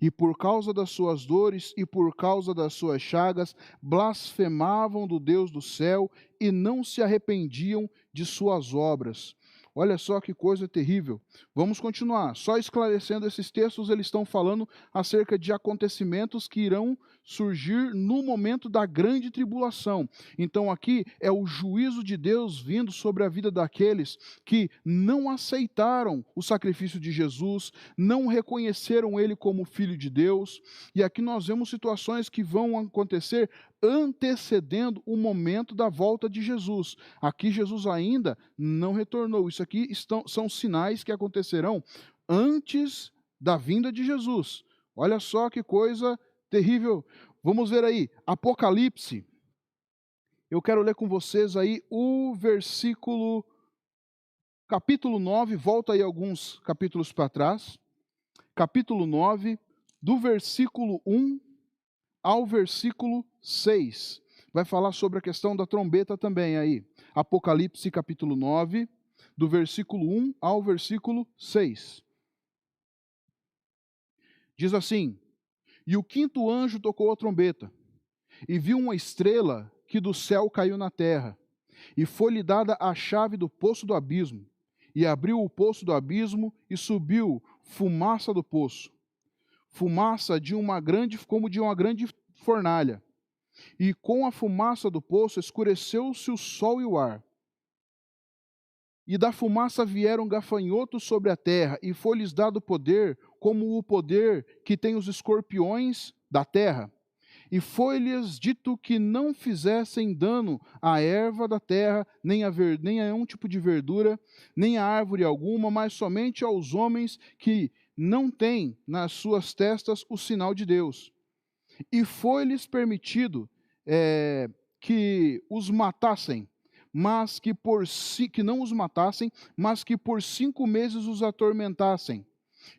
E por causa das suas dores e por causa das suas chagas, blasfemavam do Deus do céu e não se arrependiam de suas obras. Olha só que coisa terrível. Vamos continuar. Só esclarecendo esses textos, eles estão falando acerca de acontecimentos que irão surgir no momento da grande tribulação. Então aqui é o juízo de Deus vindo sobre a vida daqueles que não aceitaram o sacrifício de Jesus, não reconheceram ele como filho de Deus. E aqui nós vemos situações que vão acontecer antecedendo o momento da volta de Jesus. Aqui Jesus ainda não retornou. Isso aqui são sinais que acontecerão antes da vinda de Jesus. Olha só que coisa terrível. Vamos ver aí, Apocalipse. Eu quero ler com vocês aí o versículo, capítulo 9, volta aí alguns capítulos para trás. Capítulo 9, do versículo 1 ao versículo 6. Vai falar sobre a questão da trombeta também aí. Apocalipse capítulo 9, do versículo 1 ao versículo 6. Diz assim: E o quinto anjo tocou a trombeta, e viu uma estrela que do céu caiu na terra, e foi-lhe dada a chave do poço do abismo, e abriu o poço do abismo, e subiu fumaça do poço, fumaça como de uma grande fornalha. E com a fumaça do poço escureceu-se o sol e o ar. E da fumaça vieram gafanhotos sobre a terra, e foi-lhes dado poder, como o poder que tem os escorpiões da terra. E foi-lhes dito que não fizessem dano à erva da terra, nem a um tipo de verdura, nem a árvore alguma, mas somente aos homens que não têm nas suas testas o sinal de Deus. E foi-lhes permitido que os matassem, mas que não os matassem, mas que por 5 meses os atormentassem.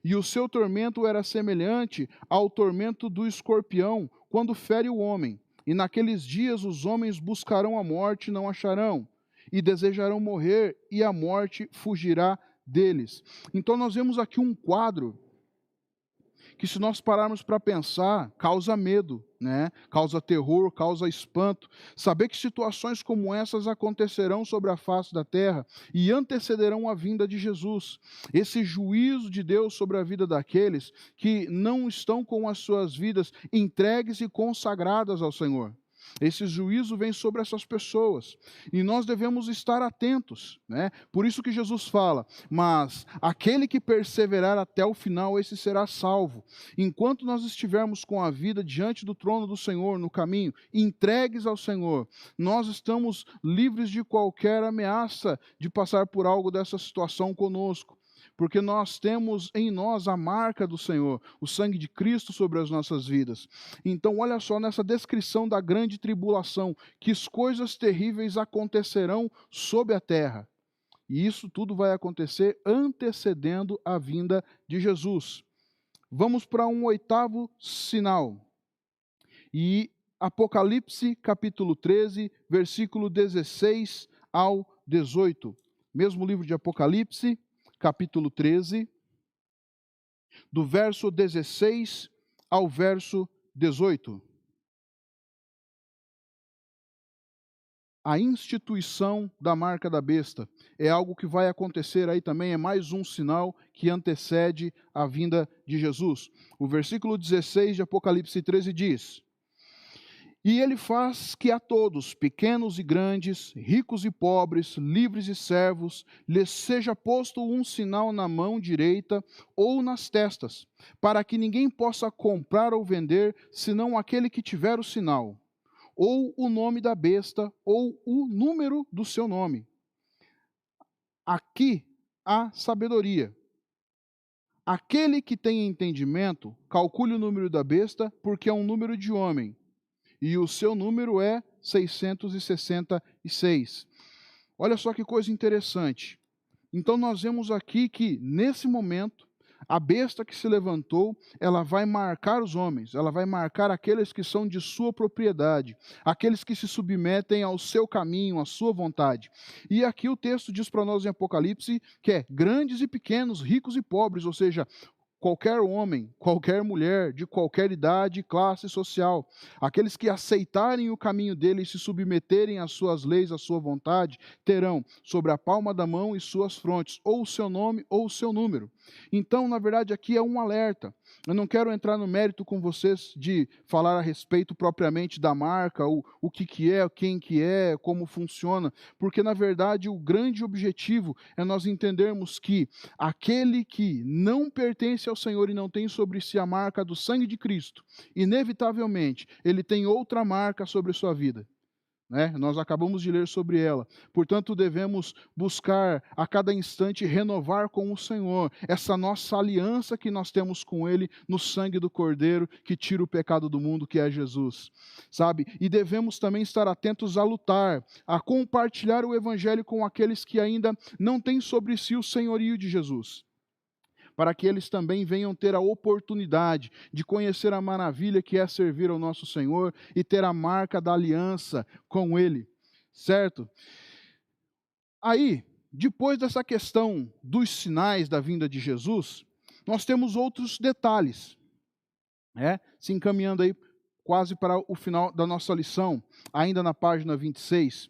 E o seu tormento era semelhante ao tormento do escorpião, quando fere o homem. E naqueles dias os homens buscarão a morte e não acharão, e desejarão morrer, e a morte fugirá deles. Então nós vemos aqui um quadro que, se nós pararmos para pensar, causa medo, né? Causa terror, causa espanto. Saber que situações como essas acontecerão sobre a face da terra e antecederão a vinda de Jesus. Esse juízo de Deus sobre a vida daqueles que não estão com as suas vidas entregues e consagradas ao Senhor. Esse juízo vem sobre essas pessoas e nós devemos estar atentos, né? Por isso que Jesus fala: mas aquele que perseverar até o final, esse será salvo. Enquanto nós estivermos com a vida diante do trono do Senhor, no caminho, entregues ao Senhor, nós estamos livres de qualquer ameaça de passar por algo dessa situação conosco. Porque nós temos em nós a marca do Senhor, o sangue de Cristo sobre as nossas vidas. Então, olha só nessa descrição da grande tribulação, que coisas terríveis acontecerão sobre a terra. E isso tudo vai acontecer antecedendo a vinda de Jesus. Vamos para um oitavo sinal. E Apocalipse, capítulo 13, versículo 16 ao 18. Mesmo livro de Apocalipse, capítulo 13, do verso 16 ao verso 18. A instituição da marca da besta é algo que vai acontecer aí também, é mais um sinal que antecede a vinda de Jesus. O versículo 16 de Apocalipse 13 diz: e ele faz que a todos, pequenos e grandes, ricos e pobres, livres e servos, lhes seja posto um sinal na mão direita ou nas testas, para que ninguém possa comprar ou vender, senão aquele que tiver o sinal, ou o nome da besta, ou o número do seu nome. Aqui há sabedoria. Aquele que tem entendimento, calcule o número da besta, porque é um número de homem, e o seu número é 666. Olha só que coisa interessante. Então nós vemos aqui que, nesse momento, a besta que se levantou, ela vai marcar os homens, ela vai marcar aqueles que são de sua propriedade, aqueles que se submetem ao seu caminho, à sua vontade. E aqui o texto diz para nós em Apocalipse que é grandes e pequenos, ricos e pobres, ou seja, qualquer homem, qualquer mulher, de qualquer idade e classe social, aqueles que aceitarem o caminho dele e se submeterem às suas leis, à sua vontade, terão sobre a palma da mão e suas frontes ou o seu nome ou o seu número. Então, na verdade, aqui é um alerta. Eu não quero entrar no mérito com vocês de falar a respeito propriamente da marca, o que é, quem que é, como funciona, porque, na verdade, o grande objetivo é nós entendermos que aquele que não pertence ao Senhor e não tem sobre si a marca do sangue de Cristo, inevitavelmente, ele tem outra marca sobre sua vida. Nós acabamos de ler sobre ela. Portanto, devemos buscar a cada instante renovar com o Senhor essa nossa aliança que nós temos com Ele no sangue do Cordeiro que tira o pecado do mundo, que é Jesus. Sabe? E devemos também estar atentos a lutar, a compartilhar o Evangelho com aqueles que ainda não têm sobre si o senhorio de Jesus, para que eles também venham ter a oportunidade de conhecer a maravilha que é servir ao nosso Senhor e ter a marca da aliança com Ele, certo? Aí, depois dessa questão dos sinais da vinda de Jesus, nós temos outros detalhes, se encaminhando aí quase para o final da nossa lição, ainda na página 26.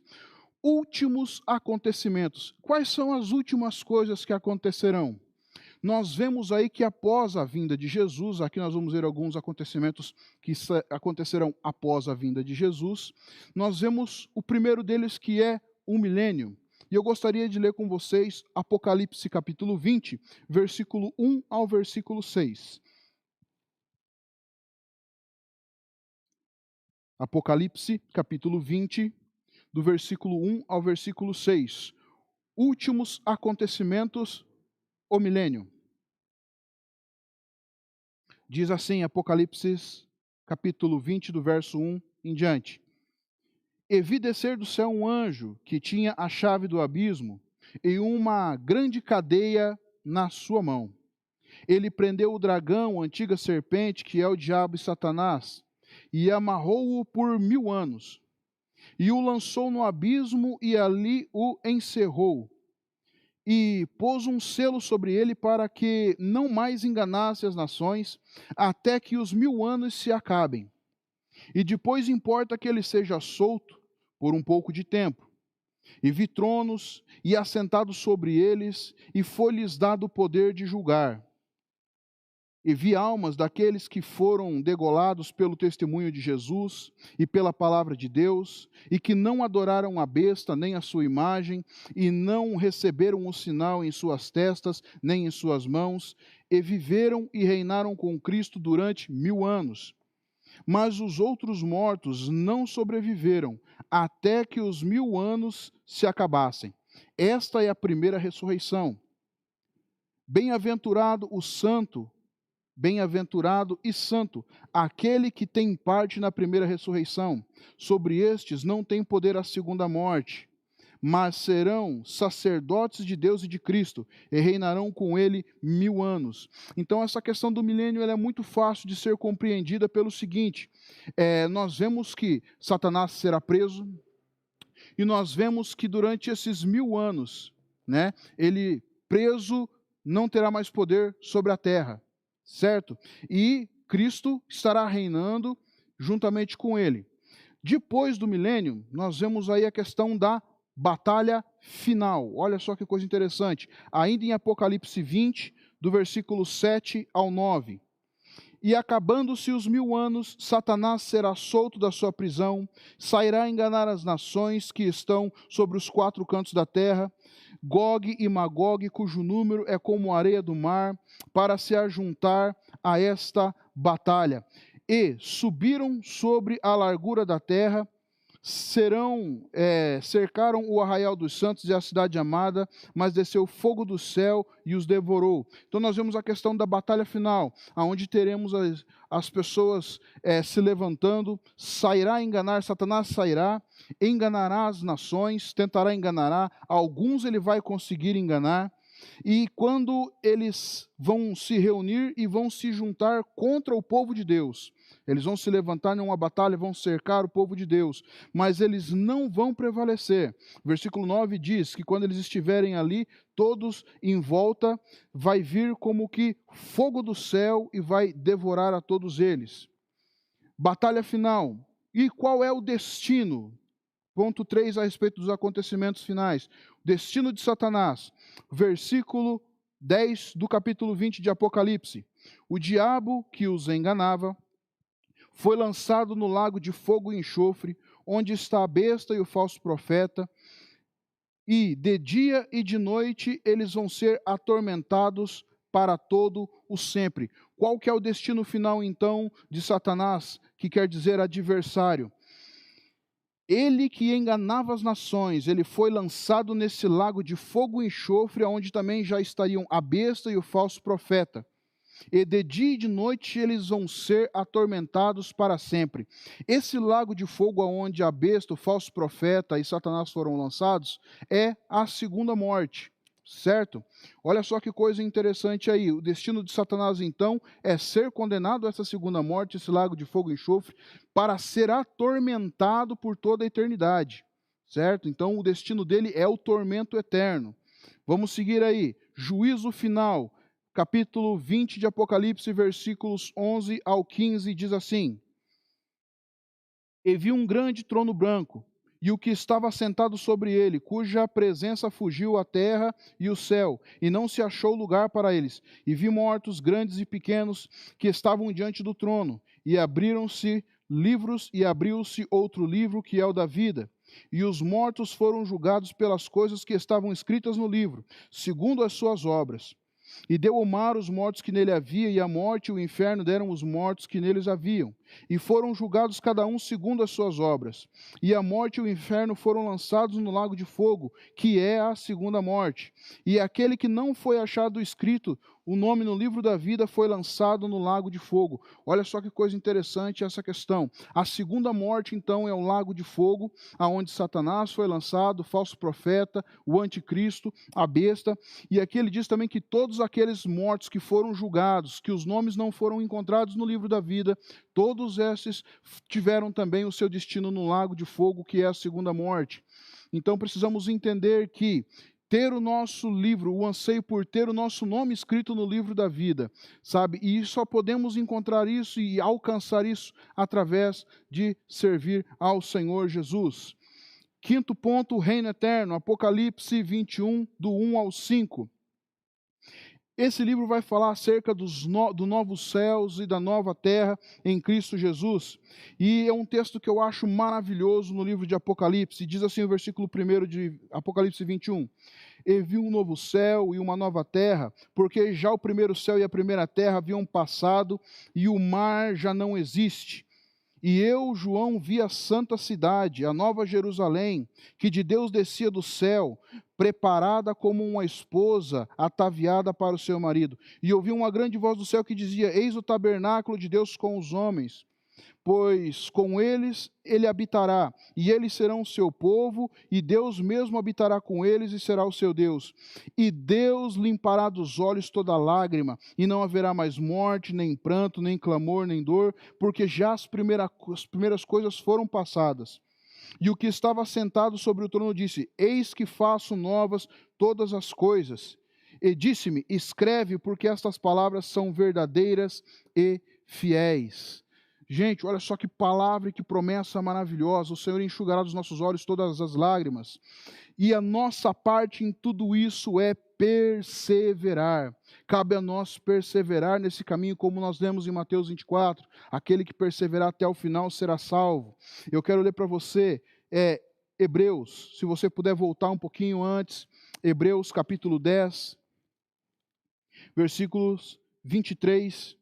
Últimos acontecimentos. Quais são as últimas coisas que acontecerão? Nós vemos aí que após a vinda de Jesus, aqui nós vamos ver alguns acontecimentos que acontecerão após a vinda de Jesus, nós vemos o primeiro deles, que é o milênio. E eu gostaria de ler com vocês Apocalipse capítulo 20, versículo 1 ao versículo 6. Apocalipse capítulo 20, do versículo 1 ao versículo 6. Últimos acontecimentos, o milênio. Diz assim, Apocalipse, capítulo 20, do verso 1 em diante. E vi descer do céu um anjo que tinha a chave do abismo e uma grande cadeia na sua mão. Ele prendeu o dragão, a antiga serpente, que é o diabo e Satanás, e amarrou-o por 1000 anos, e o lançou no abismo e ali o encerrou. e pôs um selo sobre ele para que não mais enganasse as nações, até que os 1000 anos se acabem. E depois importa que ele seja solto por um pouco de tempo. E vi tronos, e assentado sobre eles, e foi-lhes dado o poder de julgar. E vi almas daqueles que foram degolados pelo testemunho de Jesus e pela palavra de Deus, e que não adoraram a besta nem a sua imagem, e não receberam o sinal em suas testas nem em suas mãos, e viveram e reinaram com Cristo durante 1000 anos. Mas os outros mortos não sobreviveram, até que os 1000 anos se acabassem. Esta é a primeira ressurreição. Bem-aventurado o santo, bem-aventurado e santo, aquele que tem parte na primeira ressurreição. Sobre estes não tem poder a segunda morte, mas serão sacerdotes de Deus e de Cristo, e reinarão com ele 1000 anos. Então, essa questão do milênio ela é muito fácil de ser compreendida pelo seguinte: nós vemos que Satanás será preso, e nós vemos que durante esses 1000 anos, né, ele preso não terá mais poder sobre a terra, certo? E Cristo estará reinando juntamente com ele. Depois do milênio, nós vemos aí a questão da batalha final. Olha só que coisa interessante. Ainda em Apocalipse 20, do versículo 7 ao 9. E acabando-se os 1000 anos, Satanás será solto da sua prisão, sairá a enganar as nações que estão sobre os 4 cantos da terra, Gog e Magog, cujo número é como a areia do mar, para se ajuntar a esta batalha. E subiram sobre a largura da terra, cercaram o arraial dos santos e a cidade amada, mas desceu fogo do céu e os devorou. Então nós vemos a questão da batalha final, aonde teremos as pessoas se levantando, sairá a enganar, Satanás sairá, enganará as nações, tentará enganar, alguns ele vai conseguir enganar, e quando eles vão se reunir e vão se juntar contra o povo de Deus, eles vão se levantar numa batalha, vão cercar o povo de Deus, mas eles não vão prevalecer. Versículo 9 diz que quando eles estiverem ali, todos em volta, vai vir como que fogo do céu e vai devorar a todos eles. Batalha final. E qual é o destino? Ponto 3 a respeito dos acontecimentos finais. Destino de Satanás. Versículo 10 do capítulo 20 de Apocalipse. O diabo que os enganava foi lançado no lago de fogo e enxofre, onde está a besta e o falso profeta, e de dia e de noite eles vão ser atormentados para todo o sempre. Qual que é o destino final, então, de Satanás, que quer dizer adversário? Ele que enganava as nações, ele foi lançado nesse lago de fogo e enxofre, onde também já estariam a besta e o falso profeta. E de dia e de noite eles vão ser atormentados para sempre. Esse lago de fogo onde a besta, o falso profeta e Satanás foram lançados, é a segunda morte, certo? Olha só que coisa interessante aí. O destino de Satanás, então, é ser condenado a essa segunda morte, esse lago de fogo e enxofre, para ser atormentado por toda a eternidade, certo? Então, o destino dele é o tormento eterno. Vamos seguir aí. Juízo final. Capítulo 20 de Apocalipse, versículos 11 ao 15, diz assim: E vi um grande trono branco, e o que estava sentado sobre ele, cuja presença fugiu a terra e o céu, e não se achou lugar para eles. E vi mortos, grandes e pequenos, que estavam diante do trono, e abriram-se livros, e abriu-se outro livro, que é o da vida. E os mortos foram julgados pelas coisas que estavam escritas no livro, segundo as suas obras. E deu o mar os mortos que nele havia, e a morte e o inferno deram os mortos que neles haviam. E foram julgados cada um segundo as suas obras. E a morte e o inferno foram lançados no lago de fogo, que é a segunda morte. E aquele que não foi achado escrito o nome no livro da vida foi lançado no lago de fogo. Olha só que coisa interessante essa questão. A segunda morte, então, é o lago de fogo, aonde Satanás foi lançado, o falso profeta, o anticristo, a besta. E aqui ele diz também que todos aqueles mortos que foram julgados, que os nomes não foram encontrados no livro da vida, todos esses tiveram também o seu destino no lago de fogo, que é a segunda morte. Então precisamos entender que ter o nosso livro, o anseio por ter o nosso nome escrito no livro da vida, sabe? E só podemos encontrar isso e alcançar isso através de servir ao Senhor Jesus. Quinto ponto, o reino eterno, Apocalipse 21, do 1 ao 5. Esse livro vai falar acerca do novos céus e da nova terra em Cristo Jesus. E é um texto que eu acho maravilhoso no livro de Apocalipse. Diz assim o versículo 1 de Apocalipse 21. E vi um novo céu e uma nova terra, porque já o primeiro céu e a primeira terra haviam passado e o mar já não existe. E eu, João, vi a santa cidade, a nova Jerusalém, que de Deus descia do céu, preparada como uma esposa ataviada para o seu marido. E ouvi uma grande voz do céu que dizia: Eis o tabernáculo de Deus com os homens, pois com eles ele habitará, e eles serão o seu povo, e Deus mesmo habitará com eles e será o seu Deus. E Deus limpará dos olhos toda lágrima, e não haverá mais morte, nem pranto, nem clamor, nem dor, porque já as primeiras coisas foram passadas. E o que estava sentado sobre o trono disse: Eis que faço novas todas as coisas. E disse-me: Escreve, porque estas palavras são verdadeiras e fiéis. Gente, olha só que palavra e que promessa maravilhosa. O Senhor enxugará dos nossos olhos todas as lágrimas. E a nossa parte em tudo isso é perseverar. Cabe a nós perseverar nesse caminho, como nós lemos em Mateus 24. Aquele que perseverar até o final será salvo. Eu quero ler para você Hebreus, se você puder voltar um pouquinho antes. Hebreus capítulo 10, versículos 23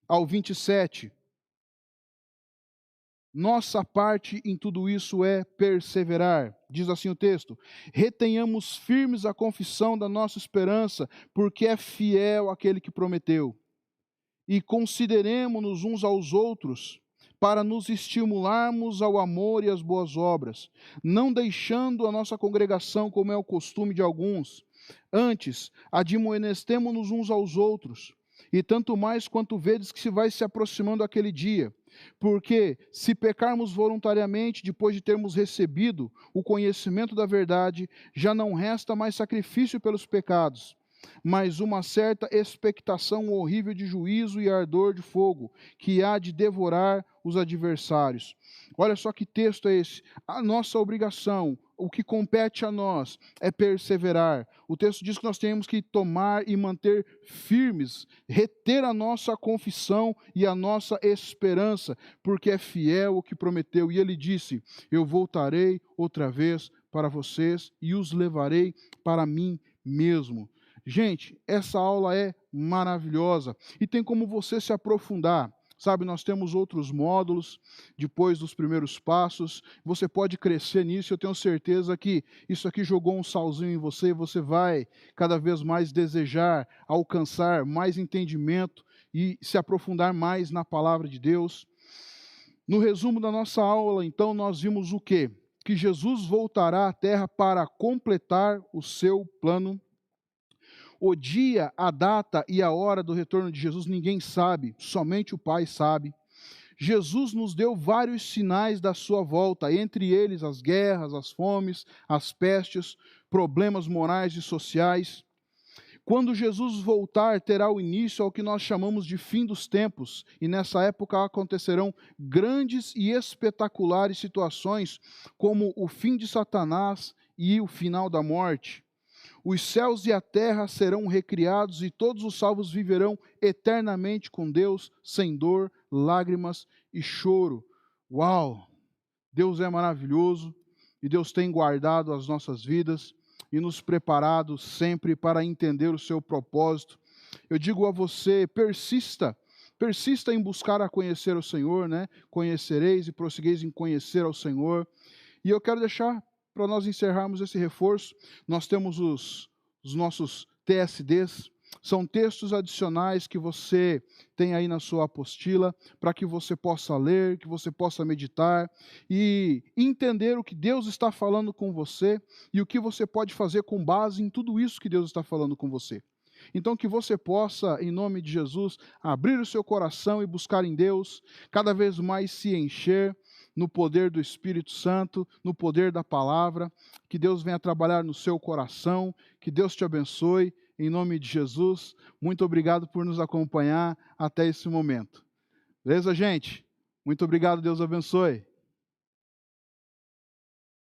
ao 27. Nossa parte em tudo isso é perseverar. Diz assim o texto: retenhamos firmes a confissão da nossa esperança, porque é fiel aquele que prometeu. E consideremo-nos uns aos outros, para nos estimularmos ao amor e às boas obras, não deixando a nossa congregação, como é o costume de alguns. Antes, admoestemo-nos uns aos outros, e tanto mais quanto vedes que se vai se aproximando aquele dia. Porque se pecarmos voluntariamente, depois de termos recebido o conhecimento da verdade, já não resta mais sacrifício pelos pecados, mas uma certa expectação horrível de juízo e ardor de fogo, que há de devorar os adversários. Olha só que texto é esse. A nossa obrigação, o que compete a nós, é perseverar. O texto diz que nós temos que tomar e manter firmes, reter a nossa confissão e a nossa esperança, porque é fiel o que prometeu. E ele disse: eu voltarei outra vez para vocês e os levarei para mim mesmo. Gente, essa aula é maravilhosa e tem como você se aprofundar. Sabe, nós temos outros módulos depois dos primeiros passos. Você pode crescer nisso. Eu tenho certeza que isso aqui jogou um salzinho em você e você vai cada vez mais desejar alcançar mais entendimento e se aprofundar mais na palavra de Deus. No resumo da nossa aula, então, nós vimos o quê? Que Jesus voltará à terra para completar o seu plano. O dia, a data e a hora do retorno de Jesus ninguém sabe, somente o Pai sabe. Jesus nos deu vários sinais da sua volta, entre eles as guerras, as fomes, as pestes, problemas morais e sociais. Quando Jesus voltar, terá o início ao que nós chamamos de fim dos tempos, e nessa época acontecerão grandes e espetaculares situações, como o fim de Satanás e o final da morte. Os céus e a terra serão recriados e todos os salvos viverão eternamente com Deus, sem dor, lágrimas e choro. Uau! Deus é maravilhoso e Deus tem guardado as nossas vidas e nos preparado sempre para entender o seu propósito. Eu digo a você, persista em buscar a conhecer o Senhor, né? Conhecereis e prossegueis em conhecer ao Senhor. E eu quero deixar, para nós encerrarmos esse reforço, nós temos os nossos TSDs, são textos adicionais que você tem aí na sua apostila, para que você possa ler, que você possa meditar e entender o que Deus está falando com você e o que você pode fazer com base em tudo isso que Deus está falando com você. Então que você possa, em nome de Jesus, abrir o seu coração e buscar em Deus, cada vez mais se encher, no poder do Espírito Santo, no poder da palavra. Que Deus venha trabalhar no seu coração, que Deus te abençoe, em nome de Jesus. Muito obrigado por nos acompanhar até esse momento. Beleza, gente? Muito obrigado, Deus abençoe.